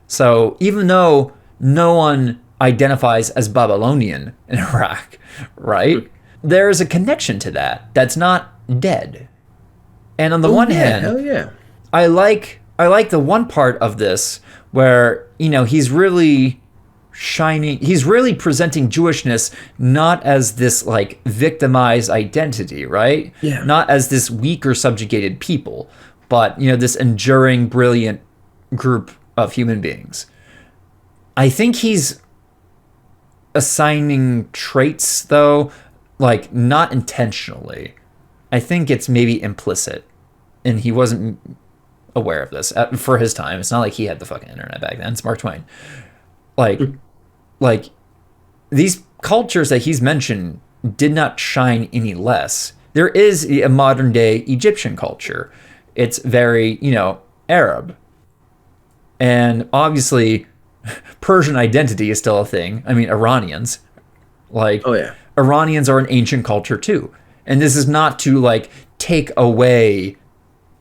S1: So even though no one identifies as Babylonian in Iraq, right? There's a connection to that that's not dead. And on the one hand,
S2: hell yeah.
S1: I like the one part of this where, he's really presenting Jewishness not as this victimized identity, right?
S2: Yeah.
S1: Not as this weak or subjugated people, but, this enduring, brilliant group of human beings. I think he's assigning traits, though, not intentionally. I think it's maybe implicit, and he wasn't aware of this for his time. It's not like he had the fucking internet back then. It's Mark Twain. These cultures that he's mentioned did not shine any less. There is a modern day Egyptian culture. It's very, Arab. And obviously, Persian identity is still a thing. I mean, Iranians.
S2: Oh, yeah.
S1: Iranians are an ancient culture, too. And this is not to, take away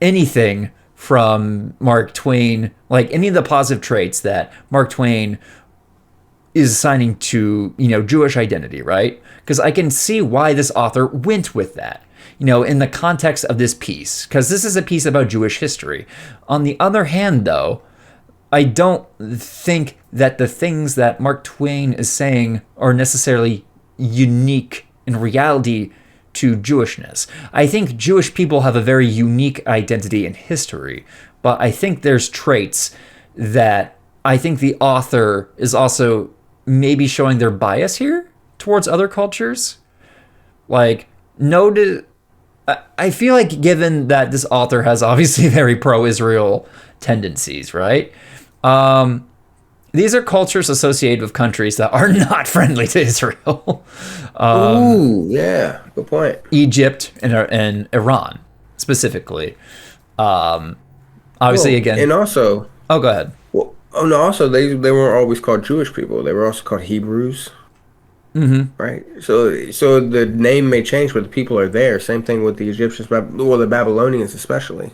S1: anything from Mark Twain, any of the positive traits that Mark Twain is assigning to, Jewish identity, right? Because I can see why this author went with that, in the context of this piece, because this is a piece about Jewish history. On the other hand, though, I don't think that the things that Mark Twain is saying are necessarily unique in reality to Jewishness. I think Jewish people have a very unique identity in history, but I think there's traits that I think the author is also maybe showing their bias here towards other cultures. I feel like given that this author has obviously very pro-Israel tendencies, right? These are cultures associated with countries that are not friendly to Israel.
S2: Ooh, yeah, good point.
S1: Egypt and Iran, specifically. Obviously, again...
S2: And also,
S1: Oh, go ahead.
S2: Well, oh no. Also, they weren't always called Jewish people. They were also called Hebrews. Right. So the name may change, but the people are there. Same thing with the Egyptians, well, the Babylonians especially.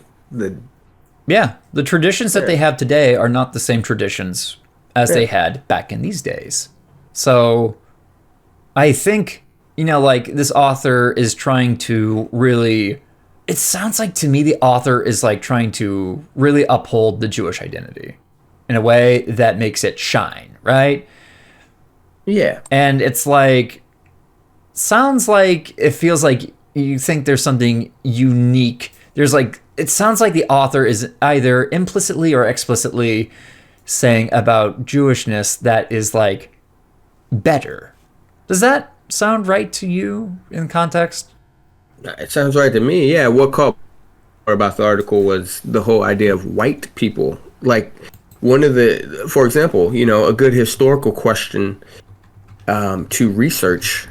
S1: Yeah, the traditions that they
S2: Yeah.
S1: have today are not the same traditions as they
S2: Yeah.
S1: had back in these days. So I think, like this author is trying to really, it sounds like to me the author is like trying to really uphold the Jewish identity in a way that makes it shine, right?
S2: Yeah.
S1: And it's like, sounds like it feels like you think there's something unique. There's like, it sounds like the author is either implicitly or explicitly saying about Jewishness that is like better. Does that sound right to you in context?
S2: It sounds right to me. Yeah. What caught me about the article was the whole idea of white people. Like for example, a good historical question to research.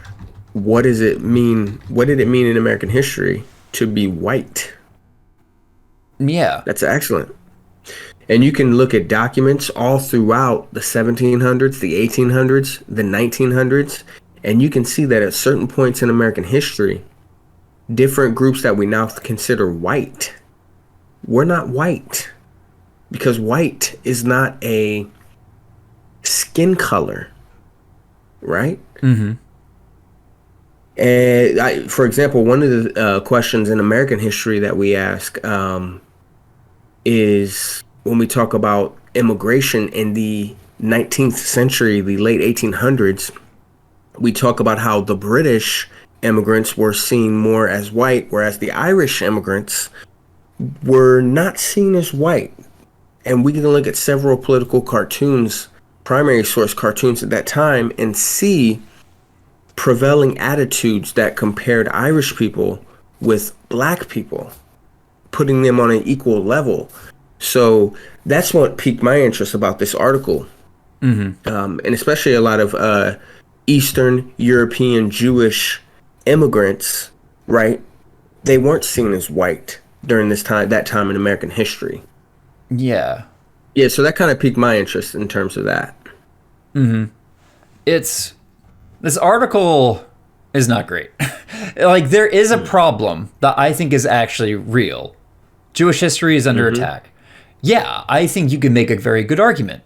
S2: What does it mean? What did it mean in American history to be white?
S1: Yeah.
S2: That's excellent. And you can look at documents all throughout the 1700s, the 1800s, the 1900s, and you can see that at certain points in American history, different groups that we now consider white, we're not white, because white is not a skin color, right?
S1: Mm-hmm.
S2: And for example, one of the questions in American history that we ask is when we talk about immigration in the 19th century, the late 1800s, we talk about how the British immigrants were seen more as white, whereas the Irish immigrants were not seen as white. And we can look at several political cartoons, primary source cartoons at that time, and see prevailing attitudes that compared Irish people with black people, putting them on an equal level. So that's what piqued my interest about this article. And especially a lot of Eastern European Jewish immigrants, right? They weren't seen as white during that time in American history.
S1: Yeah.
S2: Yeah, so that kind of piqued my interest in terms of that.
S1: This article is not great. Like, there is a problem that I think is actually real. Jewish history is under attack. Yeah, I think you can make a very good argument.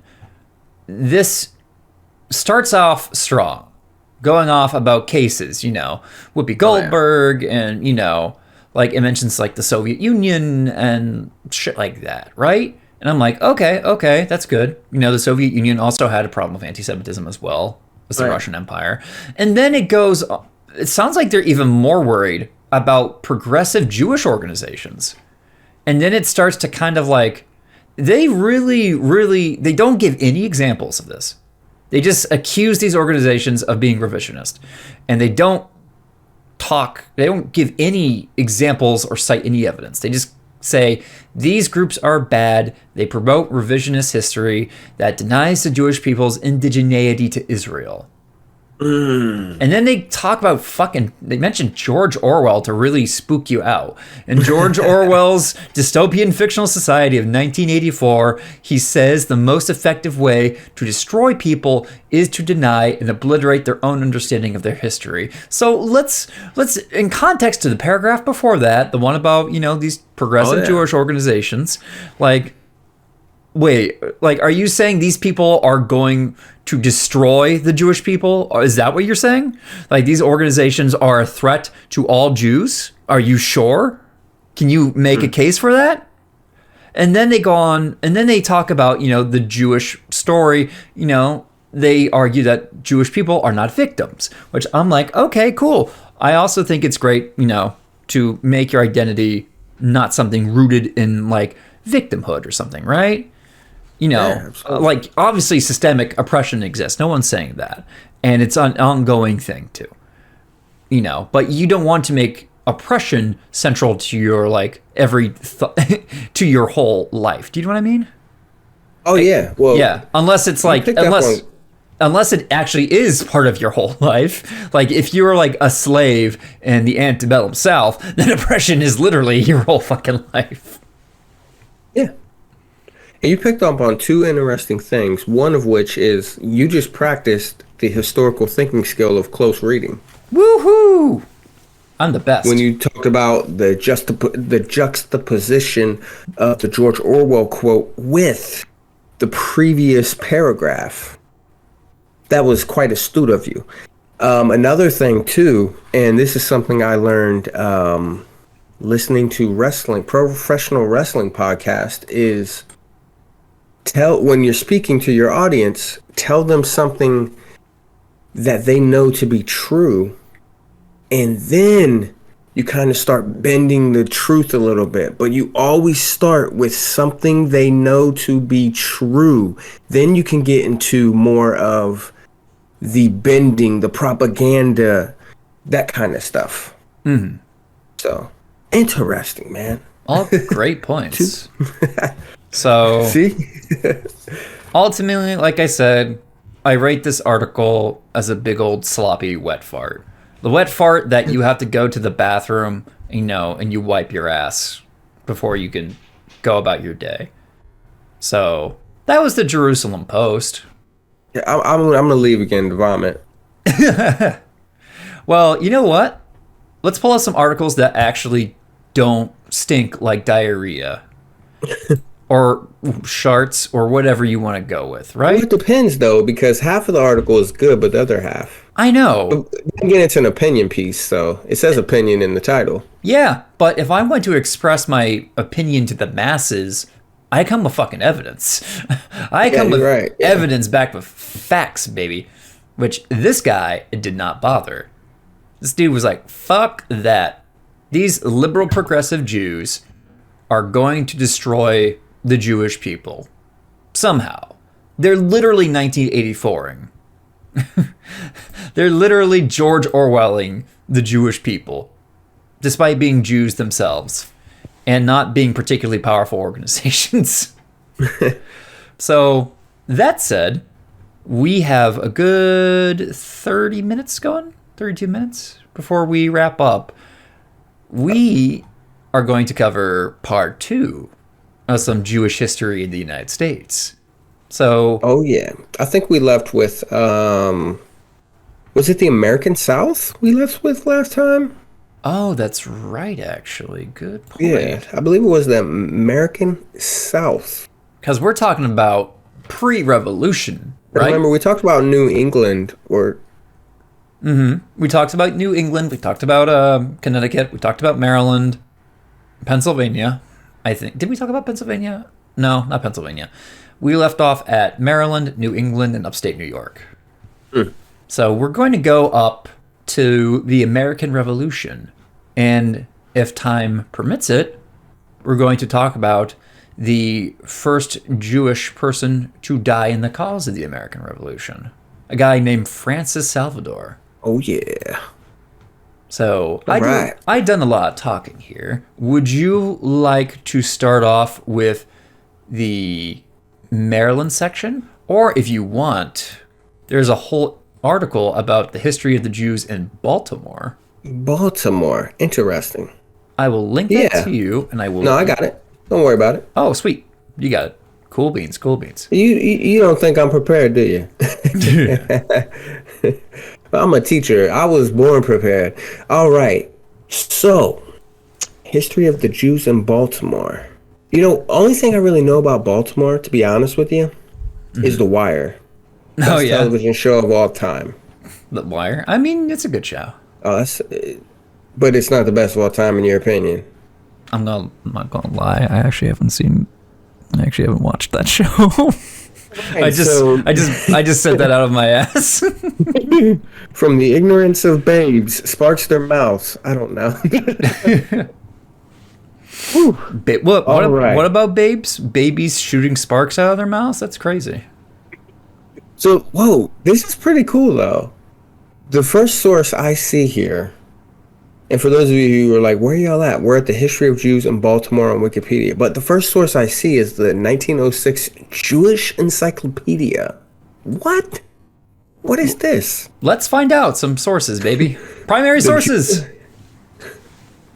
S1: This starts off strong, going off about cases, Whoopi Goldberg, and, like it mentions like the Soviet Union and shit like that, right? And I'm like, okay, that's good. The Soviet Union also had a problem with anti-Semitism as well as the Russian Empire. And then it sounds like they're even more worried about progressive Jewish organizations. And then it starts to kind of like, they they don't give any examples of this. They just accuse these organizations of being revisionist. And they don't give any examples or cite any evidence. They just say these groups are bad. They promote revisionist history that denies the Jewish people's indigeneity to Israel. And then they talk about they mention George Orwell to really spook you out. In George Orwell's dystopian fictional society of 1984, he says the most effective way to destroy people is to deny and obliterate their own understanding of their history. So let's in context to the paragraph before that, the one about, these progressive Jewish organizations, like, wait, like, are you saying these people are going to destroy the Jewish people? Or is that what you're saying? Like, these organizations are a threat to all Jews? Are you sure? Can you make a case for that? And then they go on, and then they talk about, the Jewish story. They argue that Jewish people are not victims, which I'm like, okay, cool. I also think it's great, to make your identity not something rooted in, like, victimhood or something, right? Like, obviously systemic oppression exists. No one's saying that. And it's an ongoing thing too. But you don't want to make oppression central to your, like, to your whole life. Do you know what I mean?
S2: Oh, yeah. Well,
S1: yeah. Unless it's like, unless it actually is part of your whole life. Like, if you're like a slave in the antebellum South, then oppression is literally your whole fucking life.
S2: Yeah. And you picked up on two interesting things, one of which is you just practiced the historical thinking skill of close reading.
S1: Woohoo! I'm the best.
S2: When you talked about the juxtaposition of the George Orwell quote with the previous paragraph, that was quite astute of you. Another thing too, and this is something I learned listening to professional wrestling podcast, is when you're speaking to your audience, tell them something that they know to be true, and then you kind of start bending the truth a little bit, but you always start with something they know to be true. Then you can get into more of the bending, the propaganda, that kind of stuff.
S1: Mm-hmm.
S2: So, interesting, man.
S1: All great points. So,
S2: see?
S1: Ultimately, like I said, I rate this article as a big old sloppy wet fart. The wet fart that you have to go to the bathroom, and you wipe your ass before you can go about your day. So, that was the Jerusalem Post.
S2: Yeah, I'm going to leave again to vomit.
S1: Well, you know what? Let's pull out some articles that actually don't stink like diarrhea. Or sharts, or whatever you want to go with, right?
S2: Well, it depends, though, because half of the article is good, but the other half...
S1: I know.
S2: Again, it's an opinion piece, so it says opinion in the title.
S1: Yeah, but if I want to express my opinion to the masses, I come with fucking evidence. I come with evidence backed with facts, baby. Which this guy did not bother. This dude was like, fuck that. These liberal progressive Jews are going to destroy the Jewish people. Somehow. They're literally 1984ing. They're literally George Orwelling the Jewish people, despite being Jews themselves and not being particularly powerful organizations. So, that said, we have a good 30 minutes going, 32 minutes before we wrap up. We are going to cover part 2 of some Jewish history in the United States. So,
S2: oh yeah, I think we left with was it the American South we left with last time?
S1: Oh, that's right, actually. Good point.
S2: Yeah, I believe it was the American South.
S1: Because we're talking about pre-revolution, right?
S2: Remember, we talked about New England, or...
S1: Mm-hmm. We talked about New England. We talked about Connecticut. We talked about Maryland, Pennsylvania, I think. Did we talk about Pennsylvania? No, not Pennsylvania. We left off at Maryland, New England, and upstate New York.
S2: Mm.
S1: So we're going to go up to the American Revolution. And if time permits it, we're going to talk about the first Jewish person to die in the cause of the American Revolution. A guy named Francis Salvador.
S2: Oh, yeah.
S1: So I've done a lot of talking here. Would you like to start off with the Maryland section? Or if you want, there's a whole article about the history of the Jews in Baltimore.
S2: Baltimore. Interesting.
S1: I will link that to you, and I will...
S2: No, I got it. Don't worry about it.
S1: Oh, sweet. You got it. Cool beans, cool beans.
S2: You don't think I'm prepared, do you? I'm a teacher. I was born prepared. All right. So, history of the Jews in Baltimore. Only thing I really know about Baltimore, to be honest with you, is The Wire. Best television show of all time.
S1: The Wire? I mean, it's a good show.
S2: Oh, but it's not the best of all time in your opinion.
S1: I'm not gonna lie. I actually haven't watched that show. I just said that out of my ass.
S2: From the ignorance of babes sparks their mouths. I don't know.
S1: What about babes? Babies shooting sparks out of their mouths? That's crazy.
S2: So, whoa, this is pretty cool, though. The first source I see here, and for those of you who are like, where are y'all at? We're at the History of Jews in Baltimore on Wikipedia. But the first source I see is the 1906 Jewish Encyclopedia. What? What is this?
S1: Let's find out some sources, baby. Primary sources.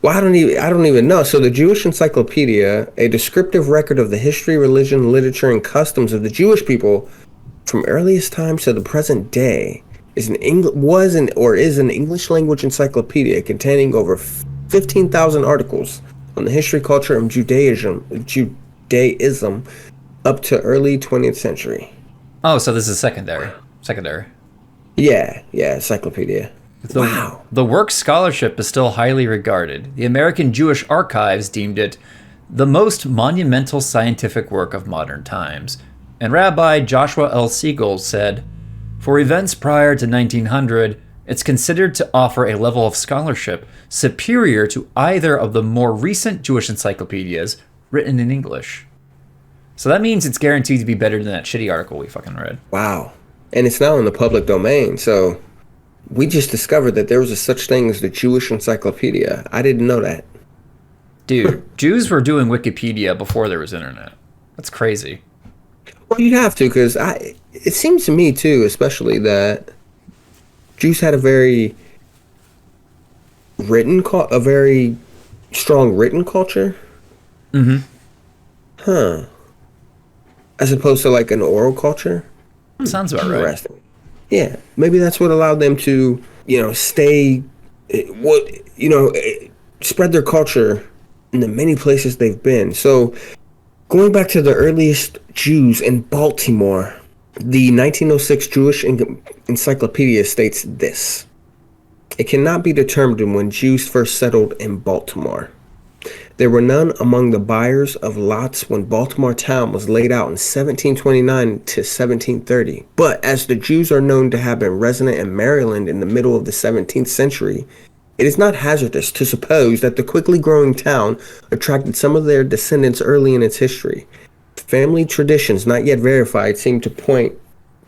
S2: Well, I don't even know. So the Jewish Encyclopedia, a descriptive record of the history, religion, literature, and customs of the Jewish people from earliest times to the present day, is an English language encyclopedia containing over 15,000 articles on the history, culture, and Judaism up to early 20th century.
S1: Oh, so this is secondary. Secondary.
S2: Yeah, encyclopedia. Wow.
S1: The work's scholarship is still highly regarded. The American Jewish Archives deemed it the most monumental scientific work of modern times. And Rabbi Joshua L. Siegel said, "For events prior to 1900, it's considered to offer a level of scholarship superior to either of the more recent Jewish encyclopedias written in English." So that means it's guaranteed to be better than that shitty article we fucking read.
S2: Wow. And it's now in the public domain, so we just discovered that there was a such thing as the Jewish Encyclopedia. I didn't know that.
S1: Dude, Jews were doing Wikipedia before there was internet. That's crazy.
S2: Well, you'd have to, because it seems to me, too, especially that Jews had a very strong written culture.
S1: Mm-hmm.
S2: Huh. As opposed to, like, an oral culture.
S1: Sounds about right.
S2: Interesting. Yeah, maybe that's what allowed them to, spread their culture in the many places they've been. So, going back to the earliest Jews in Baltimore, the 1906 Jewish Encyclopedia states this: "It cannot be determined when Jews first settled in Baltimore. There were none among the buyers of lots when Baltimore town was laid out in 1729 to 1730. But as the Jews are known to have been resident in Maryland in the middle of the 17th century, it is not hazardous to suppose that the quickly growing town attracted some of their descendants early in its history. Family traditions not yet verified seem to point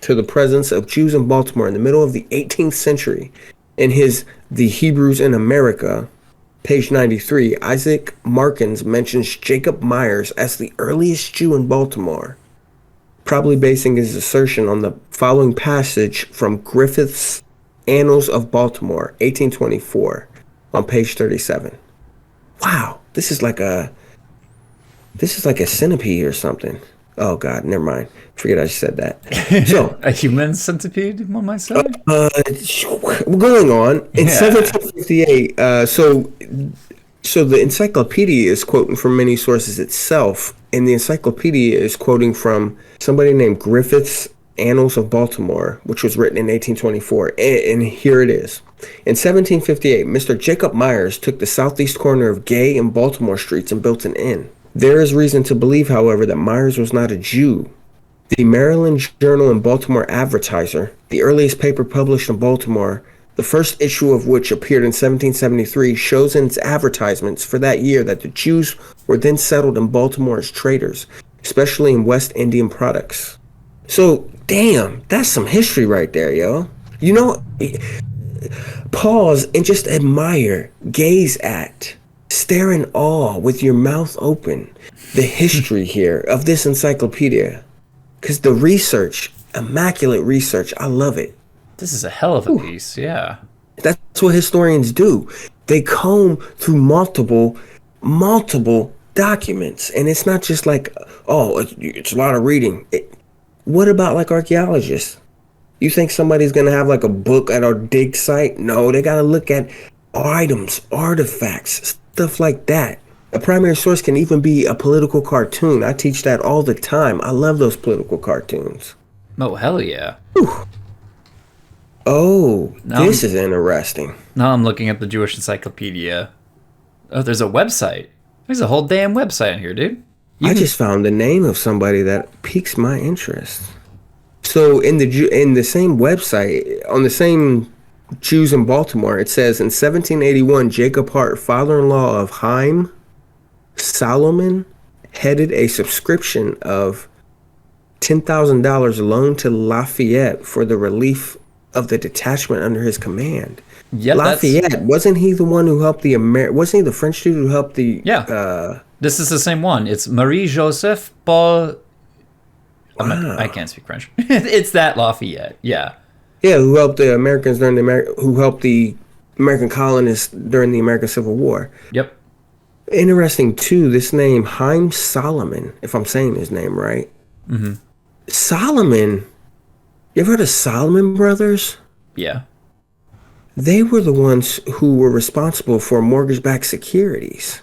S2: to the presence of Jews in Baltimore in the middle of the 18th century. In his The Hebrews in America, page 93, Isaac Markins mentions Jacob Myers as the earliest Jew in Baltimore, probably basing his assertion on the following passage from Griffith's Annals of Baltimore, 1824, on page 37. Wow, this is like a centipede or something. Oh God, never mind. Forget I said that. So
S1: a human centipede, one might say.
S2: We're going on in 1758. So the encyclopedia is quoting from many sources itself, and the encyclopedia is quoting from somebody named Griffith's Annals of Baltimore, which was written in 1824. And here it is. In 1758, Mr. Jacob Myers took the southeast corner of Gay and Baltimore streets and built an inn. There is reason to believe, however, that Myers was not a Jew. The Maryland Journal and Baltimore Advertiser, the earliest paper published in Baltimore, the first issue of which appeared in 1773, shows in its advertisements for that year that the Jews were then settled in Baltimore as traders, especially in West Indian products. So, damn, that's some history right there, yo. Pause and just admire, gaze at, stare in awe with your mouth open, the history here of this encyclopedia. Because the research, immaculate research, I love it.
S1: This is a hell of a piece, yeah.
S2: That's what historians do. They comb through multiple documents. And it's not just like, it's a lot of reading. What about like archaeologists? You think somebody's going to have like a book at our dig site? No, they got to look at items, artifacts, stuff like that. A primary source can even be a political cartoon. I teach that all the time. I love those political cartoons.
S1: Oh, hell yeah.
S2: Whew. Oh, this is interesting.
S1: Now I'm looking at the Jewish Encyclopedia. Oh, there's a website. There's a whole damn website in here, dude.
S2: I just found the name of somebody that piques my interest. So in the same website, on the same Jews in Baltimore, it says in 1781, Jacob Hart, father-in-law of Haim Solomon, headed a subscription of $10,000 loan to Lafayette for the relief of the detachment under his command. Yep, Lafayette, wasn't he the one who helped wasn't he the French dude who helped the...
S1: Yeah, this is the same one. It's Marie-Joseph Paul... Wow. I can't speak French. It's that Lafayette, yeah.
S2: Yeah, who helped the Americans who helped the American colonists during the American Civil War.
S1: Yep.
S2: Interesting, too, this name, Haim Solomon, if I'm saying his name right.
S1: Mm-hmm.
S2: Solomon, you ever heard of Solomon Brothers?
S1: Yeah.
S2: They were the ones who were responsible for mortgage-backed securities.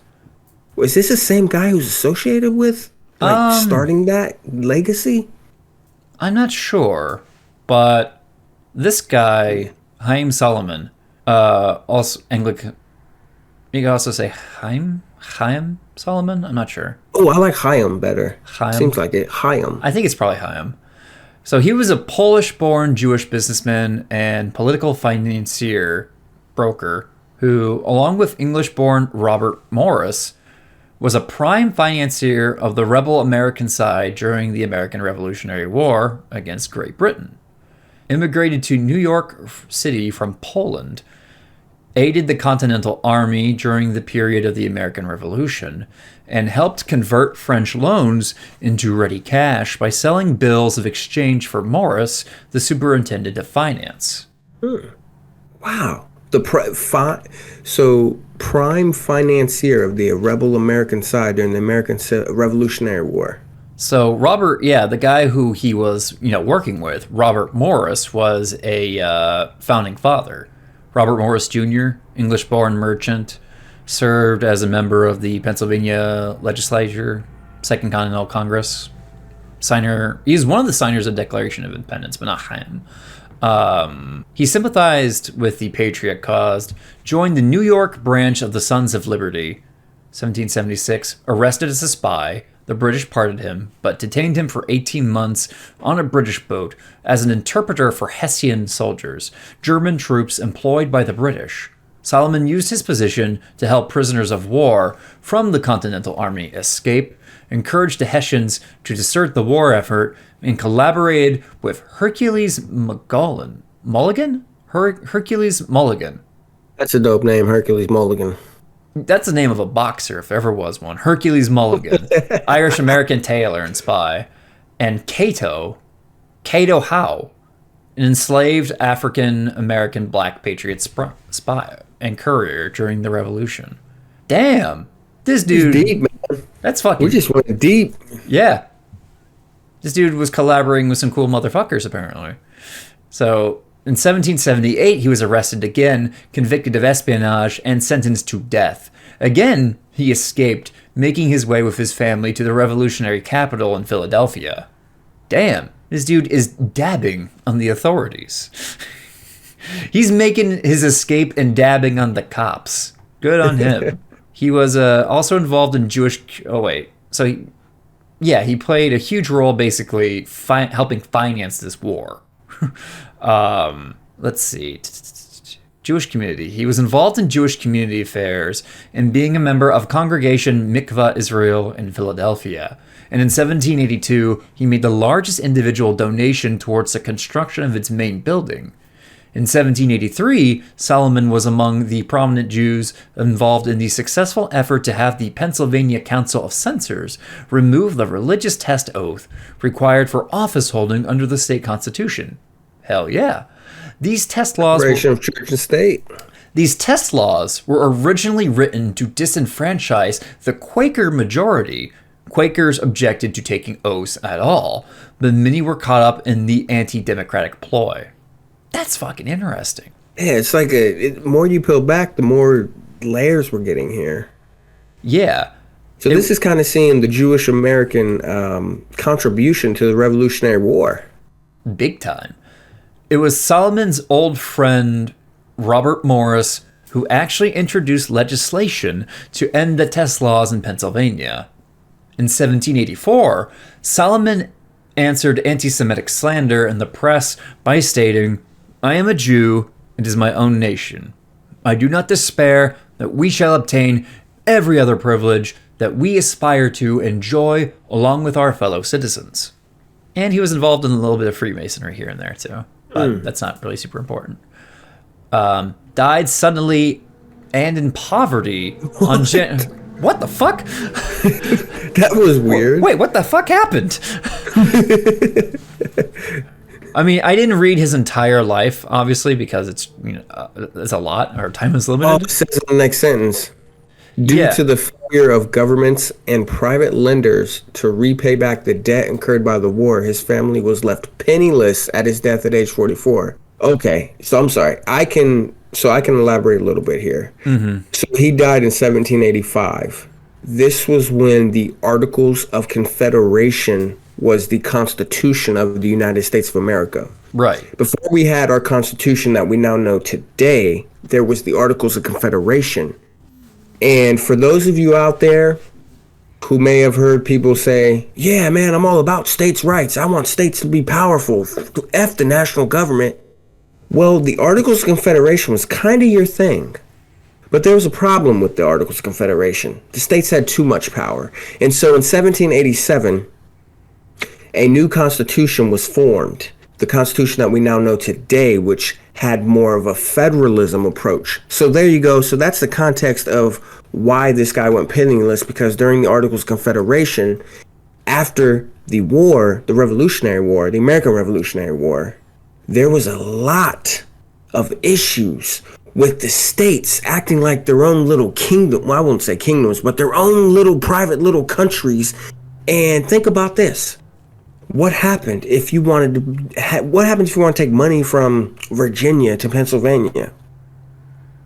S2: Was this the same guy who's associated with, starting that legacy?
S1: I'm not sure, but this guy, Haim Solomon, also Anglican. You can also say Chaim Solomon. I'm not sure.
S2: Oh, I like Chaim better.
S1: Chaim?
S2: Seems like it. Chaim.
S1: I think it's probably Chaim. So he was a Polish-born Jewish businessman and political financier broker who, along with English-born Robert Morris, was a prime financier of the rebel American side during the American Revolutionary War against Great Britain. Immigrated to New York City from Poland, aided the Continental Army during the period of the American Revolution, and helped convert French loans into ready cash by selling bills of exchange for Morris, the superintendent of finance.
S2: Wow. So prime financier of the rebel American side during the American Revolutionary War.
S1: So Robert, the guy who he was, working with, Robert Morris, was a founding father. Robert Morris Jr., English-born merchant, served as a member of the Pennsylvania Legislature, Second Continental Congress. He's one of the signers of the Declaration of Independence, but not him. He sympathized with the Patriot cause, joined the New York branch of the Sons of Liberty, 1776, arrested as a spy. The British pardoned him, but detained him for 18 months on a British boat as an interpreter for Hessian soldiers, German troops employed by the British. Solomon used his position to help prisoners of war from the Continental Army escape, encouraged the Hessians to desert the war effort, and collaborated with Hercules Mulligan? Hercules Mulligan.
S2: That's a dope name, Hercules Mulligan.
S1: That's the name of a boxer, if there ever was one. Hercules Mulligan, Irish-American tailor and spy. And Cato Howe, an enslaved African-American black patriot spy and courier during the Revolution. Damn! This dude...
S2: He's deep, man.
S1: That's fucking...
S2: We just went deep.
S1: Yeah. This dude was collaborating with some cool motherfuckers, apparently. So... in 1778, he was arrested again, convicted of espionage, and sentenced to death. Again, he escaped, making his way with his family to the revolutionary capital in Philadelphia. Damn, this dude is dabbing on the authorities. He's making his escape and dabbing on the cops. Good on him. He was also involved in Jewish... he played a huge role, basically, helping finance this war. Let's see. Jewish community. He was involved in Jewish community affairs and being a member of Congregation Mikvah Israel in Philadelphia. And in 1782, he made the largest individual donation towards the construction of its main building. In 1783, Solomon was among the prominent Jews involved in the successful effort to have the Pennsylvania Council of Censors remove the religious test oath required for office holding under the state constitution. Hell yeah. These test laws
S2: Separation of church and state.
S1: These test laws were originally written to disenfranchise the Quaker majority. Quakers objected to taking oaths at all, but many were caught up in the anti-democratic ploy. That's fucking interesting.
S2: Yeah, it's like the more you peel back, the more layers we're getting here.
S1: Yeah.
S2: So this is kind of seeing the Jewish American contribution to the Revolutionary War.
S1: Big time. It was Solomon's old friend, Robert Morris, who actually introduced legislation to end the test laws in Pennsylvania. In 1784, Solomon answered anti-Semitic slander in the press by stating, "I am a Jew, and is my own nation. I do not despair that we shall obtain every other privilege that we aspire to enjoy along with our fellow citizens." And he was involved in a little bit of Freemasonry here and there, too. But that's not really super important. Died suddenly and in poverty on What the fuck?
S2: That was weird.
S1: Wait, what the fuck happened? I mean, I didn't read his entire life, obviously, because it's a lot. Our time is limited.
S2: It says in the next sentence. Due to the failure of governments and private lenders to repay back the debt incurred by the war, his family was left penniless at his death at age 44. Okay, so I'm sorry. I can elaborate a little bit here. So he died in 1785. This was when the Articles of Confederation was the Constitution of the United States of America.
S1: Right.
S2: Before we had our Constitution that we now know today, there was the Articles of Confederation. And for those of you out there who may have heard people say, yeah, man, I'm all about states' rights. I want states to be powerful. F the national government. Well, the Articles of Confederation was kind of your thing. But there was a problem with the Articles of Confederation. The states had too much power. And so in 1787, a new constitution was formed. The constitution that we now know today, which had more of a federalism approach. So there you go. So that's the context of why this guy went penniless, because during the Articles of Confederation, after the war, the Revolutionary War, the American Revolutionary War, there was a lot of issues with the states acting like their own little kingdom. Well, I won't say kingdoms, but their own little private little countries. And think about this. What happened if you wanted to? What happens if you want to take money from Virginia to Pennsylvania?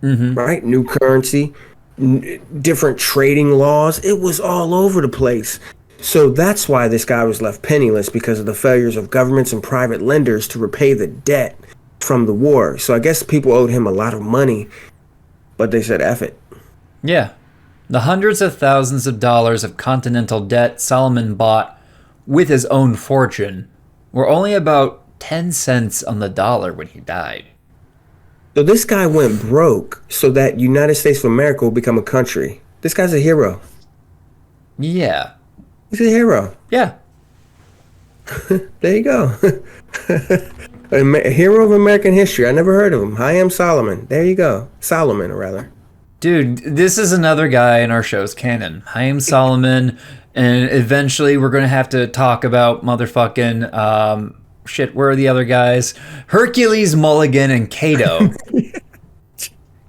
S2: Right, new currency, different trading laws. It was all over the place. So that's why this guy was left penniless, because of the failures of governments and private lenders to repay the debt from the war. So I guess people owed him a lot of money, but they said F it.
S1: Yeah, the hundreds of thousands of dollars of continental debt Solomon bought with his own fortune were only about 10 cents on the dollar when he died.
S2: So this guy went broke so that United States of America will become a country. This guy's a hero.
S1: Yeah.
S2: He's a hero.
S1: Yeah.
S2: There you go. A hero of American history. I never heard of him. I am Solomon. There you go. Solomon, rather.
S1: Dude, this is another guy in our show's canon. I am Solomon. And eventually we're going to have to talk about motherfucking, where are the other guys? Hercules, Mulligan, and Cato.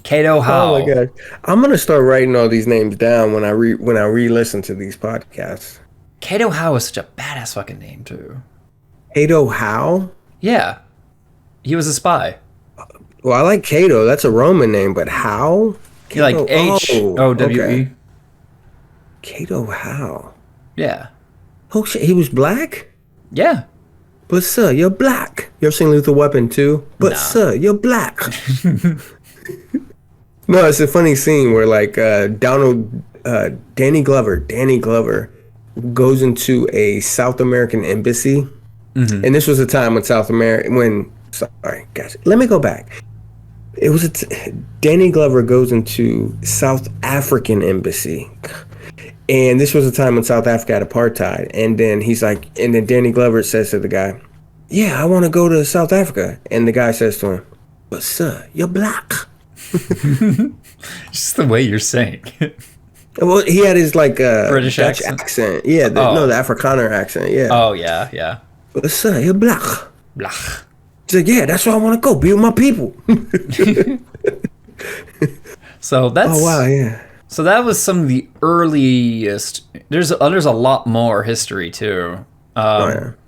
S1: Cato Howe.
S2: Oh my God. I'm going to start writing all these names down when I re-listen to these podcasts.
S1: Cato Howe is such a badass fucking name, too.
S2: Cato Howe?
S1: Yeah. He was a spy.
S2: Well, I like Cato. That's a Roman name, but Howe?
S1: You like H-O-W-E?
S2: Okay. Cato Howe.
S1: Yeah.
S2: Oh shit, he was black?
S1: Yeah.
S2: But sir, you're black. You ever seen Lethal Weapon 2? But
S1: nah.
S2: Sir, you're black. No, it's a funny scene where like Danny Glover goes into a South American embassy. And this was a time when sorry guys, let me go back. It was Danny Glover goes into South African embassy. And this was a time when South Africa had apartheid. And then then Danny Glover says to the guy, yeah, I want to go to South Africa. And the guy says to him, but sir, you're black.
S1: Just the way you're saying it.
S2: Well, he had his
S1: British
S2: Dutch accent. Yeah, the Afrikaner accent. Yeah.
S1: Oh, yeah.
S2: But sir, you're black.
S1: Black.
S2: He's like, yeah, that's where I want to go. Be with my people.
S1: So that's...
S2: Oh, wow, yeah.
S1: So that was some of the earliest. There's a lot more history too. Do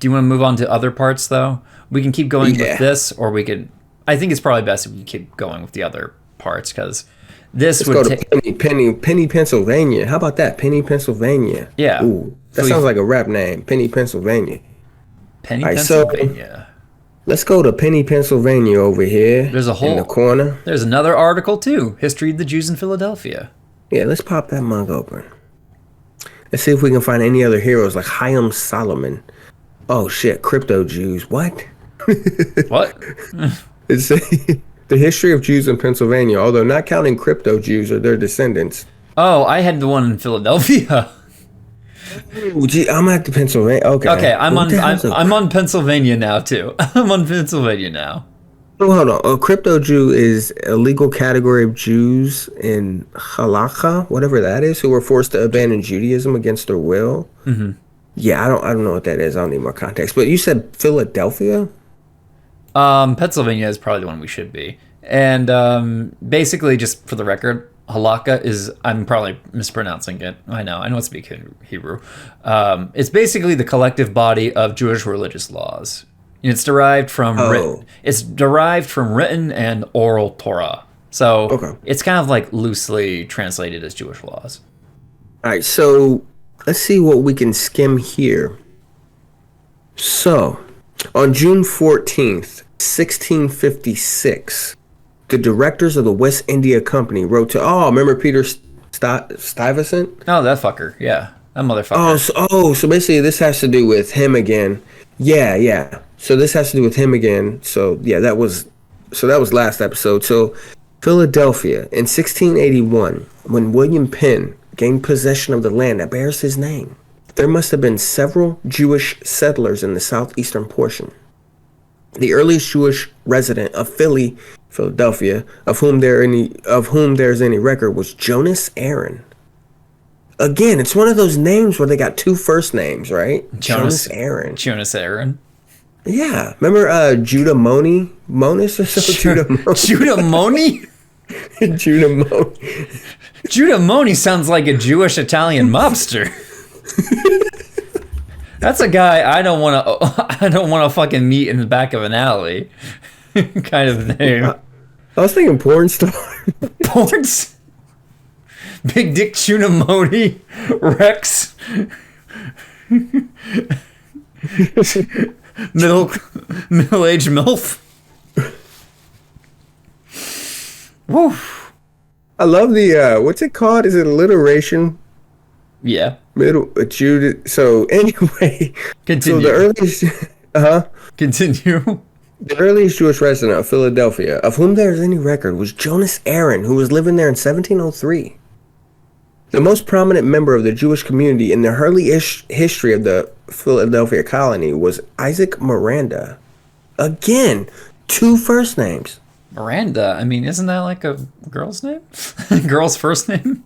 S1: you want to move on to other parts though? We can keep going with this, or we could. I think it's probably best if we keep going with the other parts, because this would take
S2: Penny, Pennsylvania. How about that, Penny, Pennsylvania?
S1: Yeah.
S2: Ooh, that sounds like a rap name, Penny, Pennsylvania.
S1: Penny, Pennsylvania.
S2: So, let's go to Penny, Pennsylvania over here.
S1: There's a whole
S2: in the corner.
S1: There's another article too. History of the Jews in Philadelphia.
S2: Yeah, let's pop that mug open. Let's see if we can find any other heroes like Chaim Solomon. Oh shit, crypto Jews. What?
S1: What?
S2: It's the history of Jews in Pennsylvania, although not counting crypto Jews or their descendants.
S1: Oh, I had the one in Philadelphia.
S2: Ooh, gee, I'm at the Pennsylvania. Okay,
S1: I'm on Pennsylvania now too. I'm on Pennsylvania now.
S2: Oh, hold on. A crypto Jew is a legal category of Jews in halakha, whatever that is, who were forced to abandon Judaism against their will. Mm-hmm. Yeah, I don't know what that is. I don't need more context. But you said Philadelphia?
S1: Pennsylvania is probably the one we should be. And basically, just for the record, halakha is, I'm probably mispronouncing it. I know I speak Hebrew. It's basically the collective body of Jewish religious laws. It's derived from written and oral Torah. So it's kind of like loosely translated as Jewish laws.
S2: All right, so let's see what we can skim here. So, on June 14th, 1656, the directors of the West India Company wrote to, remember Peter Stuyvesant?
S1: Oh, that fucker. Yeah, that motherfucker.
S2: So basically this has to do with him again. Yeah. So this has to do with him again. So yeah, that was last episode. So Philadelphia in 1681, when William Penn gained possession of the land that bears his name, there must have been several Jewish settlers in the southeastern portion. The earliest Jewish resident of Philadelphia, of whom there's any record, was Jonas Aaron. Again, it's one of those names where they got two first names, right? Jonas Aaron.
S1: Jonas Aaron.
S2: Yeah. Remember Judah Monis or so?
S1: Judah Moni?
S2: Judah Moni.
S1: Judah Moni sounds like a Jewish Italian mobster. That's a guy I don't want to fucking meet in the back of an alley. Kind of name.
S2: I was thinking porn star.
S1: Big Dick Chunamoni Rex. Middle-aged MILF. Woo.
S2: I love the what's it called? Is it alliteration?
S1: Yeah.
S2: So anyway,
S1: continue.
S2: So the earliest
S1: Continue.
S2: The earliest Jewish resident of Philadelphia, of whom there is any record, was Jonas Aaron, who was living there in 1703. The most prominent member of the Jewish community in the early history of the Philadelphia colony was Isaac Miranda. Again, two first names.
S1: Miranda? I mean, isn't that like a girl's name? Girl's first name?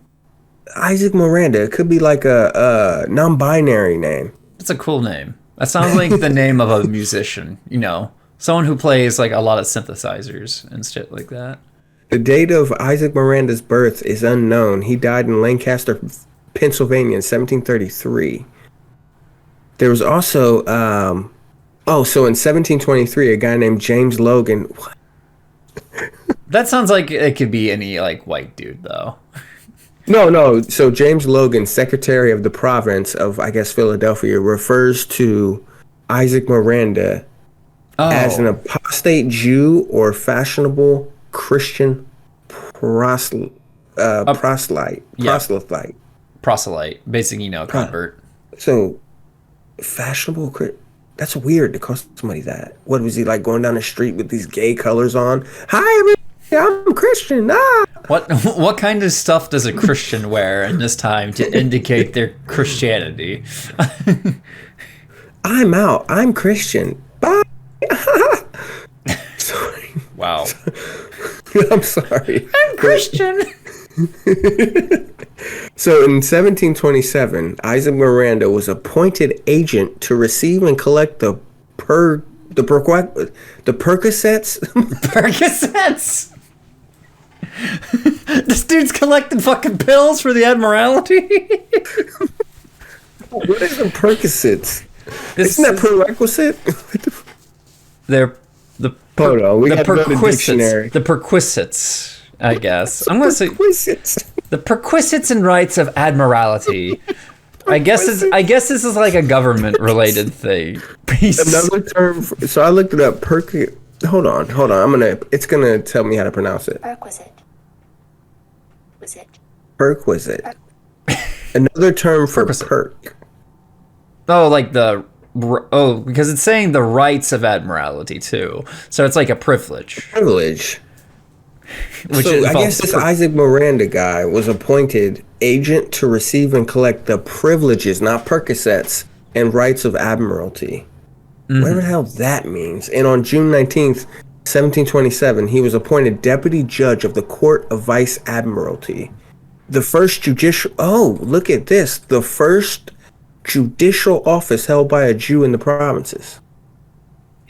S2: Isaac Miranda. It could be like a non-binary name.
S1: It's a cool name. That sounds like the name of a musician, someone who plays like a lot of synthesizers and shit like that.
S2: The date of Isaac Miranda's birth is unknown. He died in Lancaster, Pennsylvania in 1733. There was also, so in 1723, a guy named James Logan. What?
S1: That sounds like it could be any like white dude though.
S2: No. So James Logan, secretary of the province of, I guess, Philadelphia, refers to Isaac Miranda as an apostate Jew or fashionable Christian proselyte.
S1: Proselyte, basically, convert.
S2: So, fashionable. That's weird to call somebody that. What was he like going down the street with these gay colors on? Hi, I'm a Christian.
S1: What kind of stuff does a Christian wear in this time to indicate their Christianity?
S2: I'm out. I'm Christian. Bye. Sorry.
S1: Wow.
S2: I'm sorry.
S1: I'm Christian.
S2: So in 1727, Isaac Miranda was appointed agent to receive and collect the Percocets.
S1: Percocets. This dude's collecting fucking pills for the Admiralty.
S2: What is the Percocets? Isn't that prerequisite?
S1: They're the perquisites, I guess. I'm gonna say the perquisites and rights of Admiralty. I guess this is like a government related thing.
S2: Another term. So I looked it up. Hold on. It's gonna tell me how to pronounce it. Perquisite. Another term for perk.
S1: Oh, like because it's saying the rights of Admiralty too. So it's like a privilege.
S2: So I guess this Isaac Miranda guy was appointed agent to receive and collect the privileges, not Percocets, and rights of Admiralty. Mm-hmm. Whatever the hell that means. And on June 19th, 1727, he was appointed deputy judge of the Court of Vice Admiralty. The first judicial office held by a Jew in the provinces.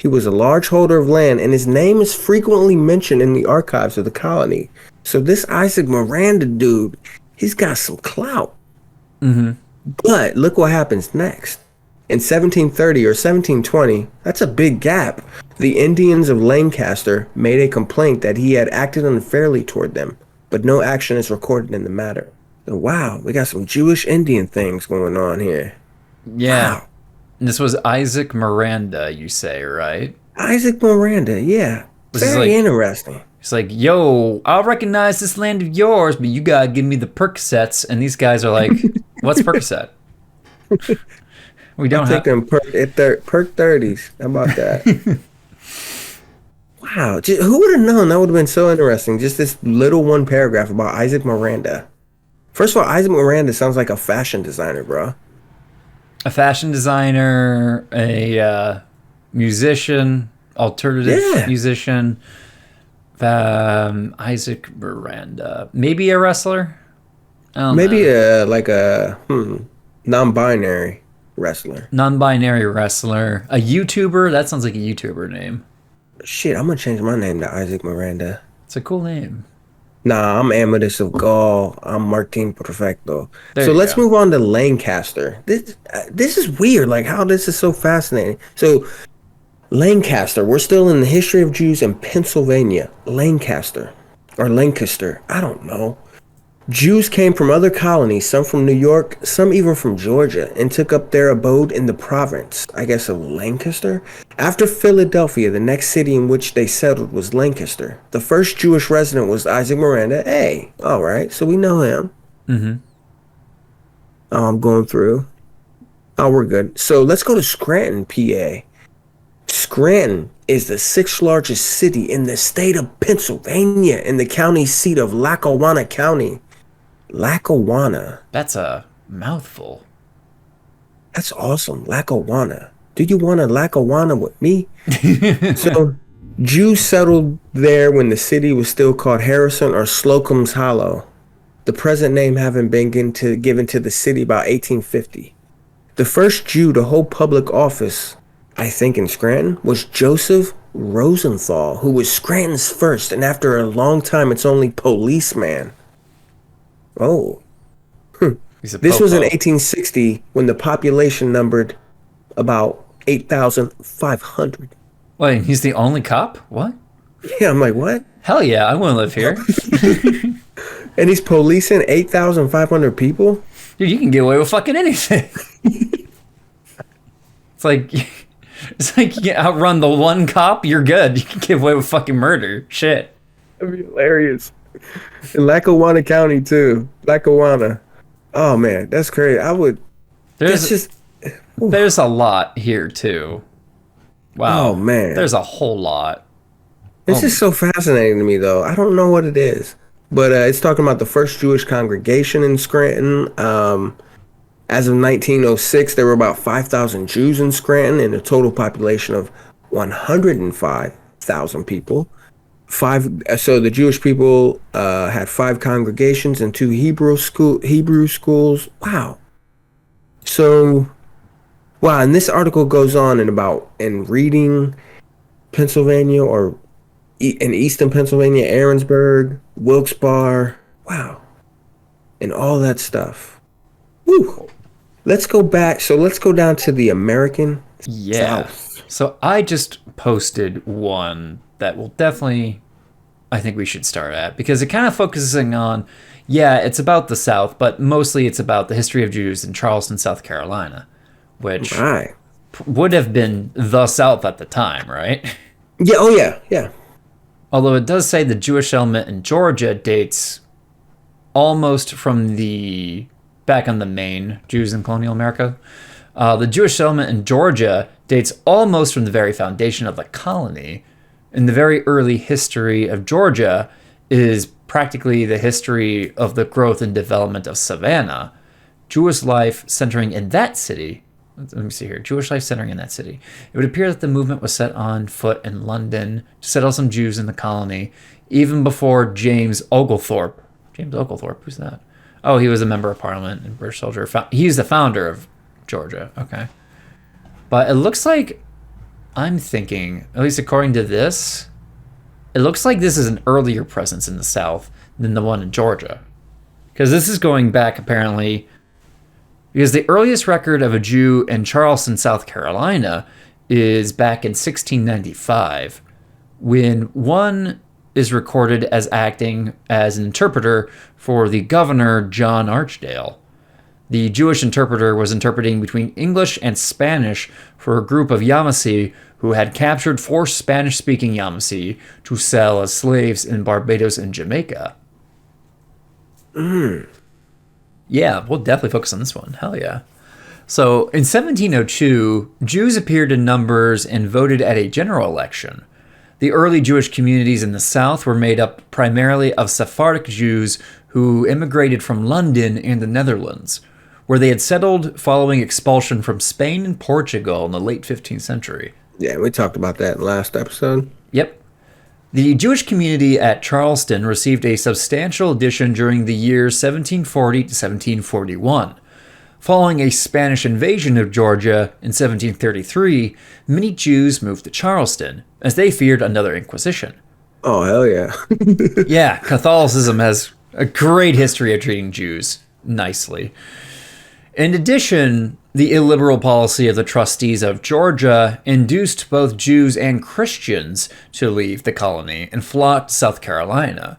S2: He was a large holder of land, and his name is frequently mentioned in the archives of the colony. So this Isaac Miranda dude, he's got some clout.
S1: Mm-hmm.
S2: But look what happens next. In 1730 or 1720, that's a big gap. The Indians of Lancaster made a complaint that he had acted unfairly toward them, but no action is recorded in the matter. So, wow, we got some Jewish Indian things going on here.
S1: Yeah.
S2: Wow.
S1: This was Isaac Miranda, you say, right?
S2: Isaac Miranda, yeah. Very interesting.
S1: He's like, yo, I'll recognize this land of yours, but you gotta give me the Percocets. And these guys are like, what's Percocet? We don't have
S2: them perk 30s. How about that? Wow. Who would have known? That would have been so interesting. Just this little one paragraph about Isaac Miranda. First of all, Isaac Miranda sounds like a fashion designer, bro.
S1: a fashion designer, a musician, alternative musician. Isaac Miranda, maybe a wrestler.
S2: Maybe a non-binary wrestler.
S1: Non-binary wrestler, a YouTuber. That sounds like a YouTuber name.
S2: Shit, I'm gonna change my name to Isaac Miranda.
S1: It's a cool name.
S2: Nah, I'm Amadis of Gaul. I'm Martin Perfecto.
S1: There
S2: So
S1: you
S2: let's
S1: go.
S2: move on to Lancaster. This is weird, like how this is so fascinating. So Lancaster, we're still in the history of Jews in Pennsylvania. Lancaster, or Lancaster, I don't know. Jews came from other colonies, some from New York, some even from Georgia, and took up their abode in the province, I guess, of Lancaster. After Philadelphia, the next city in which they settled was Lancaster. The first Jewish resident was Isaac Miranda. Hey, all right, so we know him.
S1: Mm-hmm.
S2: Oh, I'm going through. Oh, we're good. So let's go to Scranton, PA. Scranton is the sixth largest city in the state of Pennsylvania and the county seat of Lackawanna County. Lackawanna.
S1: That's a mouthful.
S2: That's awesome. Lackawanna. Do you want a Lackawanna with me? So, Jews settled there when the city was still called Harrison or Slocum's Hollow, the present name having been given to the city about 1850. The first Jew to hold public office, I think in Scranton, was Joseph Rosenthal, who was Scranton's first, and after a long time, its only policeman. Oh.
S1: He's a
S2: This was in
S1: popo.
S2: 1860 when the population numbered about 8,500.
S1: Wait, he's the only cop? What?
S2: Yeah, I'm like, what?
S1: Hell yeah, I want to live here.
S2: And he's policing 8,500 people?
S1: Dude, you can get away with fucking anything. It's like you can outrun the one cop, you're good. You can get away with fucking murder. Shit.
S2: That'd be hilarious. In Lackawanna County, too. Lackawanna. Oh, man, that's crazy.
S1: There's a lot here too. Wow.
S2: Oh, man.
S1: There's a whole lot.
S2: This is so fascinating to me, though. I don't know what it is. But it's talking about the first Jewish congregation in Scranton. As of 1906, there were about 5,000 Jews in Scranton and a total population of 105,000 people. So the Jewish people had 5 congregations and 2 Hebrew schools. Wow. So, wow. And this article goes on in Reading, Pennsylvania, or in Easton, Pennsylvania, Aaronsburg, Wilkes-Barre. Wow. And all that stuff. Woo. Let's go back. So let's go down to the American South.
S1: So I just posted one that will definitely, I think we should start at, because it kind of focusing on, it's about the South, but mostly it's about the history of Jews in Charleston, South Carolina, which would have been the South at the time, right?
S2: Yeah. Oh, yeah. Yeah.
S1: Although it does say the Jewish settlement in Georgia dates almost from the back on the main Jews in colonial America. The Jewish settlement in Georgia dates almost from the very foundation of the colony. In the very early history of Georgia is practically the history of the growth and development of Savannah. Jewish life centering in that city. Let me see here. Jewish life centering in that city. It would appear that the movement was set on foot in London to settle some Jews in the colony, even before James Oglethorpe. James Oglethorpe, who's that? Oh, he was a member of Parliament and British soldier. He's the founder of Georgia. Okay. But it looks like I'm thinking, at least according to this, it looks like this is an earlier presence in the South than the one in Georgia. Because this is going back, apparently, because the earliest record of a Jew in Charleston, South Carolina, is back in 1695, when one is recorded as acting as an interpreter for the governor, John Archdale. The Jewish interpreter was interpreting between English and Spanish for a group of Yamasee who had captured 4 Spanish-speaking Yamasee to sell as slaves in Barbados and Jamaica. Yeah, we'll definitely focus on this one. Hell yeah. So, in 1702, Jews appeared in numbers and voted at a general election. The early Jewish communities in the South were made up primarily of Sephardic Jews who immigrated from London and the Netherlands, where they had settled following expulsion from Spain and Portugal in the late 15th century.
S2: Yeah, we talked about that in the last episode.
S1: Yep. The Jewish community at Charleston received a substantial addition during the years 1740 to 1741. Following a Spanish invasion of Georgia in 1733, many Jews moved to Charleston, as they feared another Inquisition.
S2: Oh, hell yeah.
S1: Yeah, Catholicism has a great history of treating Jews nicely. In addition, the illiberal policy of the trustees of Georgia induced both Jews and Christians to leave the colony and flock to South Carolina.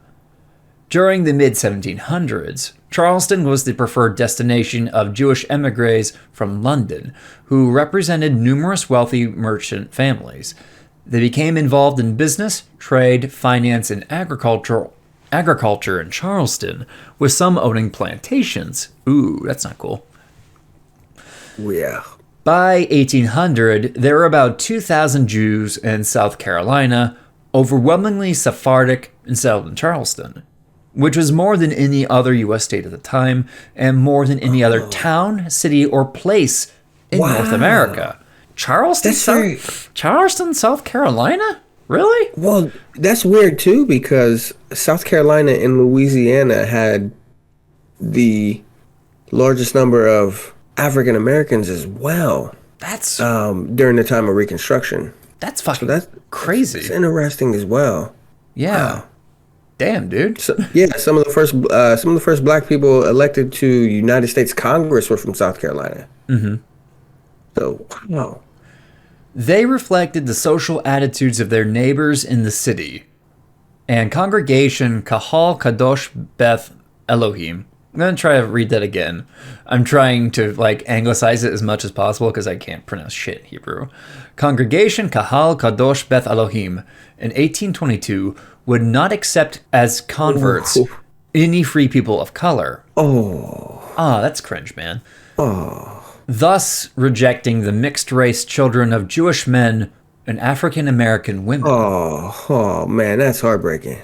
S1: During the mid-1700s, Charleston was the preferred destination of Jewish émigrés from London, who represented numerous wealthy merchant families. They became involved in business, trade, finance, and agriculture in Charleston, with some owning plantations. Ooh, that's not cool.
S2: Yeah.
S1: By 1800, there were about 2,000 Jews in South Carolina, overwhelmingly Sephardic, and settled in Charleston, which was more than any other U.S. state at the time, and more than any other town, city, or place in North America. Charleston, South Carolina? Really?
S2: Well, that's weird, too, because South Carolina and Louisiana had the largest number of African Americans as well.
S1: That's
S2: during the time of Reconstruction.
S1: That's fucking crazy.
S2: It's interesting as well.
S1: Yeah.
S2: Wow.
S1: Damn, dude.
S2: So, yeah, some of the first black people elected to United States Congress were from South Carolina.
S1: Mm-hmm.
S2: So, wow.
S1: They reflected the social attitudes of their neighbors in the city. And Congregation Kahal Kadosh Beth Elohim. I'm going to try to read that again. I'm trying to anglicize it as much as possible because I can't pronounce shit in Hebrew. Congregation Kahal Kadosh Beth Elohim in 1822 would not accept as converts any free people of color. That's cringe, man. Thus rejecting the mixed race children of Jewish men and African American women.
S2: Oh man, that's heartbreaking.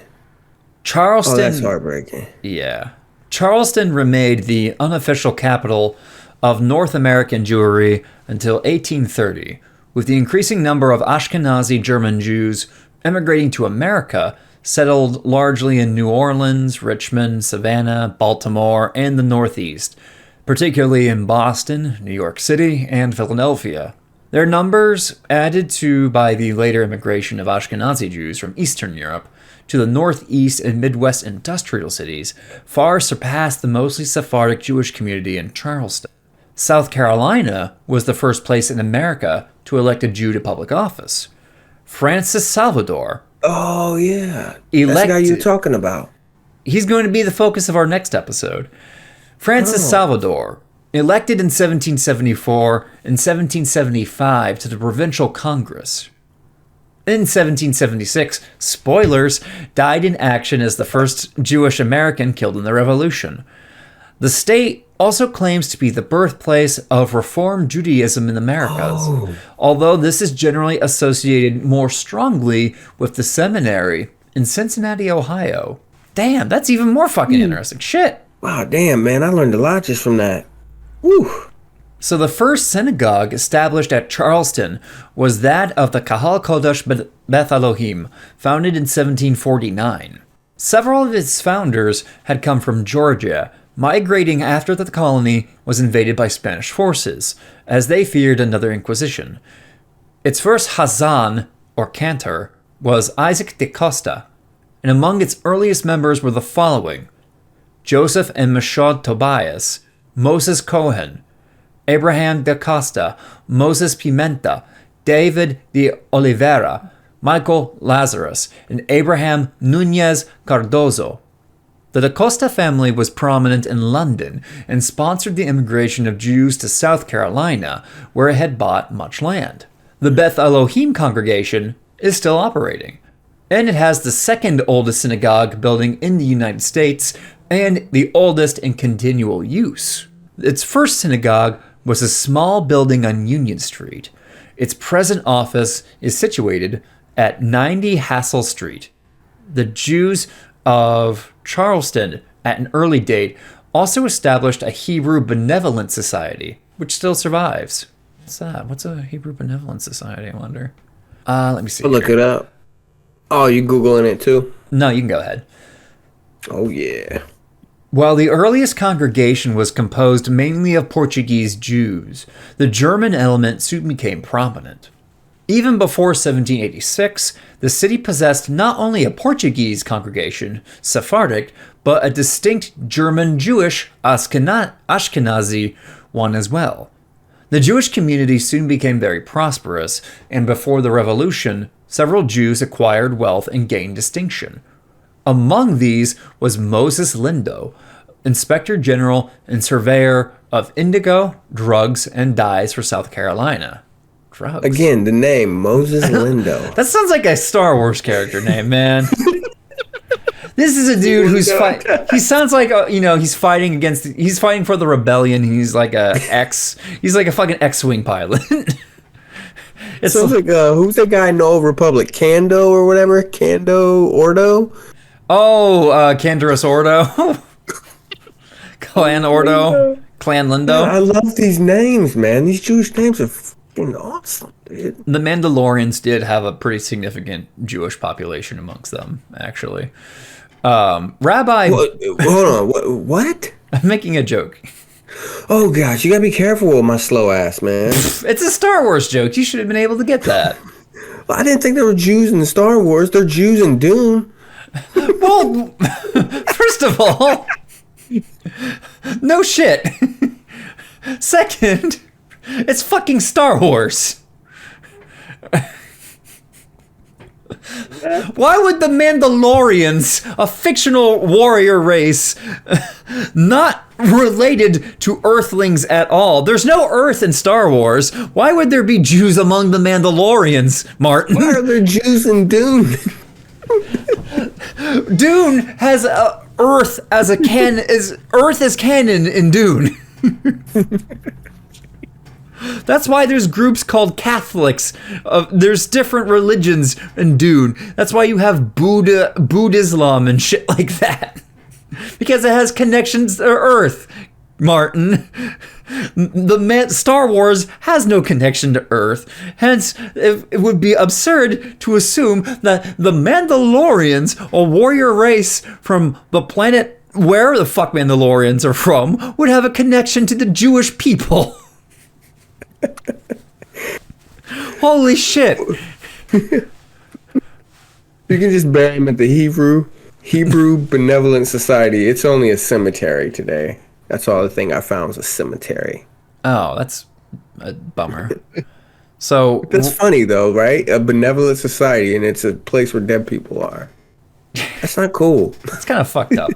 S1: Charleston.
S2: That's heartbreaking.
S1: Yeah. Charleston remained the unofficial capital of North American Jewry until 1830, with the increasing number of Ashkenazi German Jews emigrating to America, settled largely in New Orleans, Richmond, Savannah, Baltimore, and the Northeast, particularly in Boston, New York City, and Philadelphia. Their numbers, added to by the later immigration of Ashkenazi Jews from Eastern Europe to the Northeast and Midwest industrial cities, far surpassed the mostly Sephardic Jewish community in Charleston. South Carolina was the first place in America to elect a Jew to public office. Francis Salvador.
S2: Oh, yeah. That's the guy you're talking about.
S1: He's going to be the focus of our next episode. Francis Salvador, elected in 1774 and 1775 to the Provincial Congress. In 1776, spoilers, died in action as the first Jewish American killed in the Revolution. The state also claims to be the birthplace of Reform Judaism in the Americas, although this is generally associated more strongly with the seminary in Cincinnati, Ohio. Damn, that's even more fucking interesting. Shit.
S2: Wow, damn, man, I learned a lot just from that. Woo.
S1: So the first synagogue established at Charleston was that of the Kahal Kodesh Beth Elohim, founded in 1749. Several of its founders had come from Georgia, migrating after the colony was invaded by Spanish forces, as they feared another Inquisition. Its first Hazan, or cantor, was Isaac de Costa, and among its earliest members were the following: Joseph and Michaud Tobias, Moses Cohen, Abraham da Costa, Moses Pimenta, David de Oliveira, Michael Lazarus, and Abraham Nunez Cardozo. The da Costa family was prominent in London and sponsored the immigration of Jews to South Carolina, where it had bought much land. The Beth Elohim congregation is still operating, and it has the second oldest synagogue building in the United States and the oldest in continual use. Its first synagogue was a small building on Union Street. Its present office is situated at 90 Hassel Street. The Jews of Charleston, at an early date, also established a Hebrew Benevolent Society, which still survives. What's that? What's a Hebrew Benevolent Society, I wonder? Let me see.
S2: I'll look it up. Oh, you Googling it too?
S1: No, you can go ahead.
S2: Oh, yeah.
S1: While the earliest congregation was composed mainly of Portuguese Jews, the German element soon became prominent. Even before 1786, the city possessed not only a Portuguese congregation, Sephardic, but a distinct German Jewish Ashkenazi one as well. The Jewish community soon became very prosperous, and before the Revolution, several Jews acquired wealth and gained distinction. Among these was Moses Lindo, Inspector General and Surveyor of Indigo, Drugs, and Dyes for South Carolina. Drugs.
S2: Again, the name, Moses Lindo.
S1: That sounds like a Star Wars character name, man. This is a dude who's he sounds like he's fighting for the rebellion. He's like he's like a fucking X-wing pilot.
S2: It sounds like who's that guy in the Old Republic? Kando or whatever? Kando Ordo?
S1: Oh, Canderous Ordo. Clan Ordo. Clan Lindo.
S2: Yeah, I love these names, man. These Jewish names are fucking awesome, dude.
S1: The Mandalorians did have a pretty significant Jewish population amongst them, actually. Rabbi...
S2: Hold on, what?
S1: I'm making a joke.
S2: Oh, gosh, you gotta be careful with my slow ass, man.
S1: It's a Star Wars joke. You should have been able to get that.
S2: Well, I didn't think there were Jews in Star Wars. They're Jews in Dune.
S1: Well, first of all, no shit. Second, it's fucking Star Wars. Why would the Mandalorians, a fictional warrior race, not related to Earthlings at all? There's no Earth in Star Wars. Why would there be Jews among the Mandalorians, Martin?
S2: Why are there Jews in Dune?
S1: Dune has Earth as Earth is canon in Dune. That's why there's groups called Catholics. There's different religions in Dune. That's why you have Buddhism and shit like that. Because it has connections to Earth, Martin. Star Wars has no connection to Earth. Hence, it would be absurd to assume that the Mandalorians, a warrior race from the planet where the fuck Mandalorians are from, would have a connection to the Jewish people. Holy shit.
S2: You can just bury him at the Hebrew Benevolent Society. It's only a cemetery today. That's all the thing I found was a cemetery.
S1: Oh, that's a bummer. So
S2: that's funny though, right? A benevolent society, and it's a place where dead people are. That's not cool.
S1: That's kind of fucked up,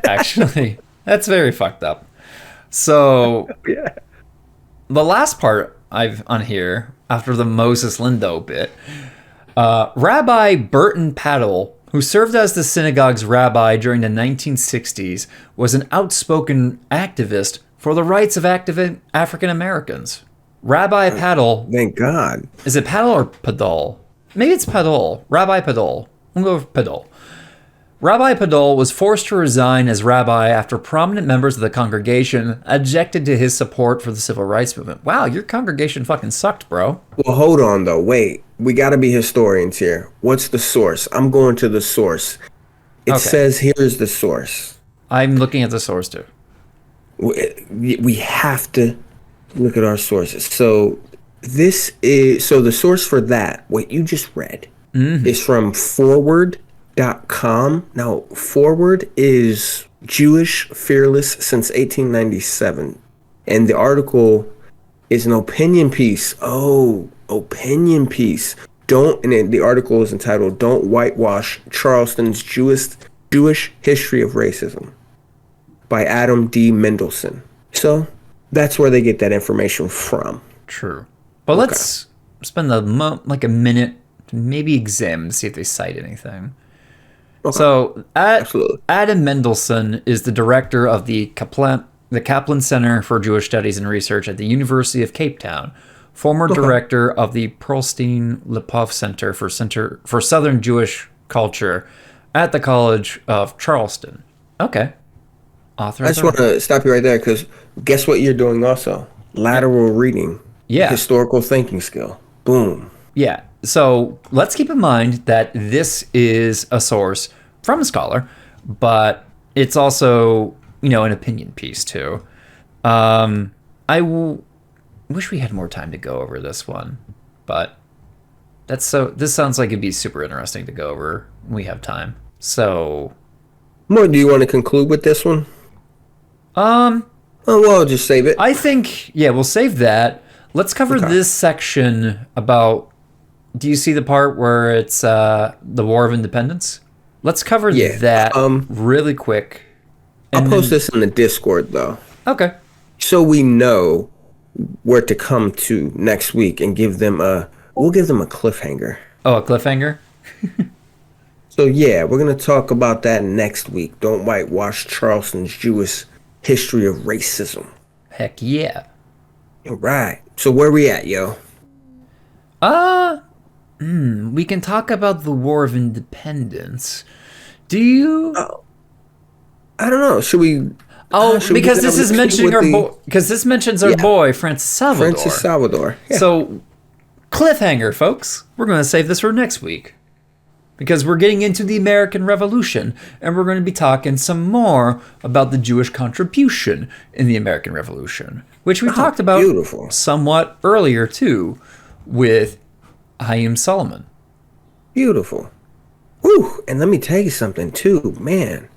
S1: actually. That's very fucked up. So
S2: yeah.
S1: The last part I've on here, after the Moses Lindo bit, Rabbi Burton Paddle, who served as the synagogue's rabbi during the 1960s, was an outspoken activist for the rights of African Americans. Rabbi Paddle...
S2: Thank God.
S1: Is it Paddle or Padal? Maybe it's Padal. Rabbi Padal. We'll go with Padal. Rabbi Padal was forced to resign as rabbi after prominent members of the congregation objected to his support for the civil rights movement. Wow, your congregation fucking sucked, bro.
S2: Well, hold on, though. Wait. We got to be historians here. What's the source? I'm going to the source. It says here's the source.
S1: I'm looking at the source, too.
S2: We have to look at our sources. So This is so the source for that, what you just read, is from forward.com. Now, Forward is Jewish Fearless since 1897. And the article is an opinion piece. Oh, opinion piece. The article is entitled "Don't Whitewash Charleston's Jewish History of Racism" by Adam D. Mendelson. So that's where they get that information from.
S1: True. But let's spend a minute to maybe examine to see if they cite anything. Okay. So Adam Mendelson is the director of the Kaplan Center for Jewish Studies and Research at the University of Cape Town, former director of the Pearlstein Lipov Center for Southern Jewish Culture at the College of Charleston. Okay. Author. I
S2: just want to stop you right there because guess what you're doing also? Lateral reading.
S1: Yeah.
S2: Historical thinking skill. Boom.
S1: Yeah. So let's keep in mind that this is a source from a scholar, but it's also, an opinion piece too. Wish we had more time to go over this one, but this sounds like it'd be super interesting to go over when we have time. So,
S2: do you want to conclude with this one? I'll just save it.
S1: I think, we'll save that. Let's cover this section about, do you see the part where it's the War of Independence? Let's cover that really quick.
S2: I'll post this in the Discord, though.
S1: Okay.
S2: So we know where to come to next week and we'll give them a cliffhanger.
S1: Oh, a cliffhanger?
S2: So, we're going to talk about that next week. Don't whitewash Charleston's Jewish history of racism.
S1: Heck yeah.
S2: All right. So where we at, yo?
S1: We can talk about the War of Independence. Do you?
S2: I don't know. Should we?
S1: Because this is mentioning this mentions our boy Francis Salvador.
S2: Francis Salvador. Yeah.
S1: So, cliffhanger, folks. We're going to save this for next week because we're getting into the American Revolution, and we're going to be talking some more about the Jewish contribution in the American Revolution, which we talked about somewhat earlier too, with Haim Solomon.
S2: Beautiful. Woo! And let me tell you something too, man.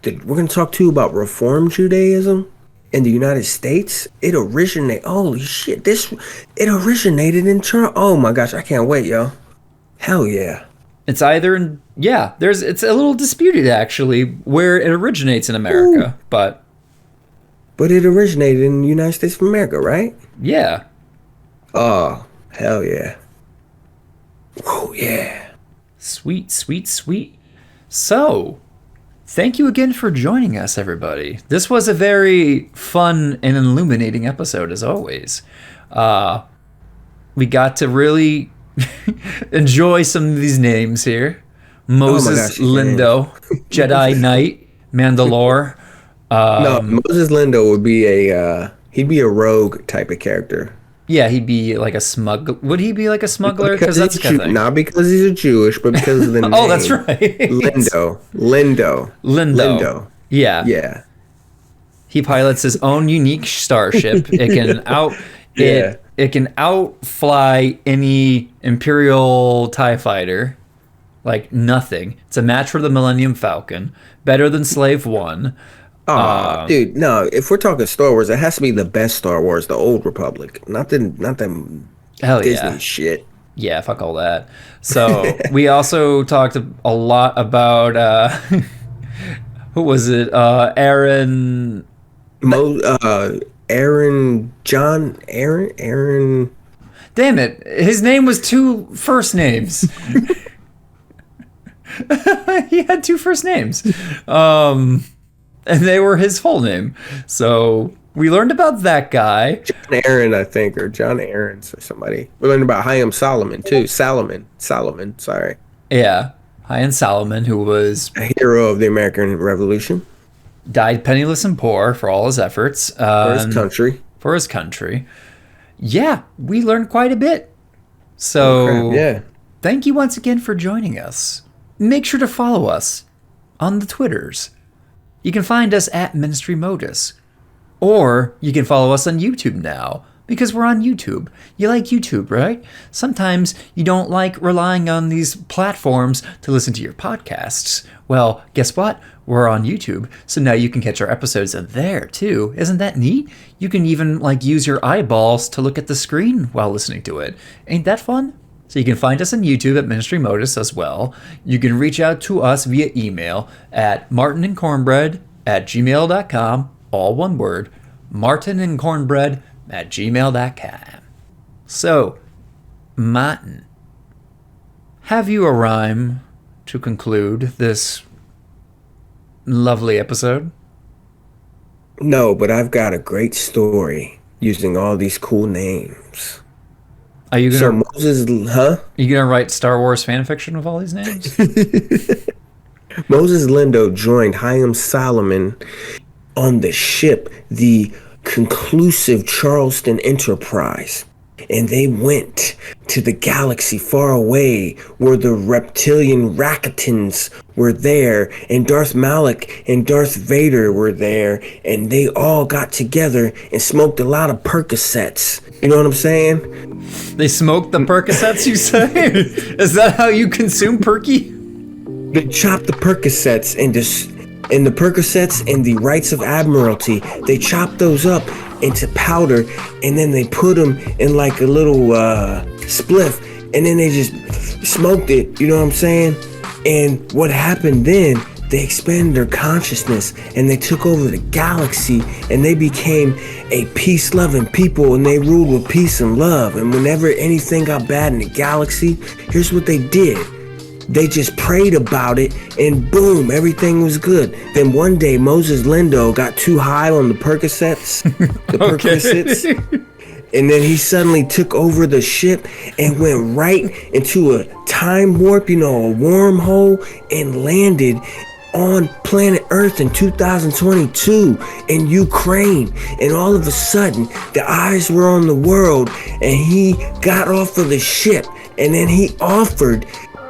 S2: We're going to talk too about Reform Judaism in the United States. It originated. Holy shit! It originated in China. Oh my gosh! I can't wait, yo. Hell yeah!
S1: It's either in it's a little disputed actually where it originates in America, but
S2: it originated in the United States of America, right?
S1: Yeah.
S2: Oh, hell yeah. Oh, yeah.
S1: Sweet, sweet, sweet. So, thank you again for joining us, everybody. This was a very fun and illuminating episode, as always. We got to really enjoy some of these names here. Moses Lindo, Jedi Knight, Mandalore.
S2: No, Moses Lindo would be he'd be a rogue type of character.
S1: Yeah, he'd be like a smuggler. Would he be like a smuggler? Because that's the kind of thing.
S2: Not because he's a Jewish, but because of the name.
S1: Oh, that's right.
S2: Lindo.
S1: Yeah.
S2: Yeah.
S1: He pilots his own unique starship. It can outfly any Imperial TIE fighter like nothing. It's a match for the Millennium Falcon. Better than Slave One.
S2: Dude, no. If we're talking Star Wars, it has to be the best Star Wars, the Old Republic, not them Disney shit.
S1: Yeah, fuck all that. So we also talked a lot about who was it? Aaron. Aaron. Damn it! His name was two first names. He had two first names. And they were his full name. So we learned about that guy.
S2: John Aaron, I think, or John Aarons or somebody. We learned about Haim Solomon, too. Solomon, sorry.
S1: Yeah. Haim Solomon, who was
S2: a hero of the American Revolution.
S1: Died penniless and poor for all his efforts.
S2: For his country.
S1: Yeah, we learned quite a bit. So thank you once again for joining us. Make sure to follow us on the Twitters. You can find us at Ministrymodus. Or you can follow us on YouTube now Because we're on YouTube. You like YouTube, right? Sometimes you don't like relying on these platforms to listen to your podcasts. Well, guess what? We're on YouTube, so now you can catch our episodes there too. Isn't that neat? You can even use your eyeballs to look at the screen while listening to it. Ain't that fun? So you can find us on YouTube at Ministrymodus as well. You can reach out to us via email at martinandcornbread@gmail.com, all one word, martinandcornbread@gmail.com. So, Martin, have you a rhyme to conclude this lovely episode?
S2: No, but I've got a great story using all these cool names.
S1: Are you gonna?
S2: So Moses, huh?
S1: You gonna write Star Wars fan fiction with all these names?
S2: Moses Lindo joined Haym Salomon on the ship, the conclusive Charleston Enterprise, and they went to the galaxy far away where the reptilian Rakutans were there, and Darth Malak and Darth Vader were there, and they all got together and smoked a lot of Percocets. You know what I'm saying?
S1: They smoked the Percocets, you say? Is that how you consume Perky?
S2: They chopped the Percocets and the Percocets and the Rights of Admiralty. They chopped those up into powder, and then they put them in like a little spliff, and then they just smoked it. You know what I'm saying? And what happened then? They expanded their consciousness, and they took over the galaxy, and they became a peace-loving people, and they ruled with peace and love. And whenever anything got bad in the galaxy, here's what they did. They just prayed about it, and boom, everything was good. Then one day, Moses Lindo got too high on the Percocets, Percocets, and then he suddenly took over the ship and went right into a time warp, a wormhole, and landed on planet Earth in 2022 in Ukraine. And all of a sudden, the eyes were on the world, and he got off of the ship, and then he offered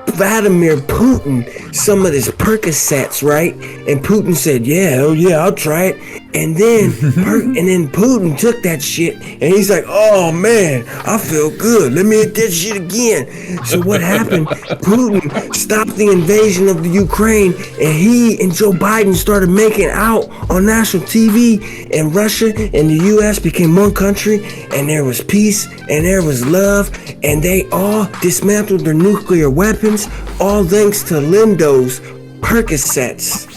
S2: Vladimir Putin some of his Percocets, right? And Putin said, hell yeah, I'll try it. And then Putin took that shit, and he's like, oh man, I feel good. Let me hit that shit again. So what happened? Putin stopped the invasion of the Ukraine, and he and Joe Biden started making out on national TV, and Russia and the US became one country, and there was peace, and there was love, and they all dismantled their nuclear weapons, all thanks to Lindo's Percocets.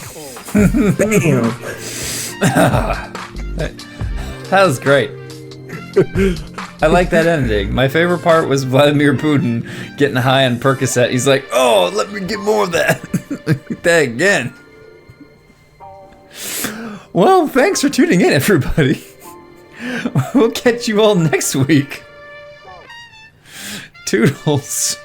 S2: Bam.
S1: That was great. I like that ending. My favorite part was Vladimir Putin getting high on Percocet. He's like, oh, let me get more of that. That again. Well, thanks for tuning in, everybody. We'll catch you all next week. Toodles.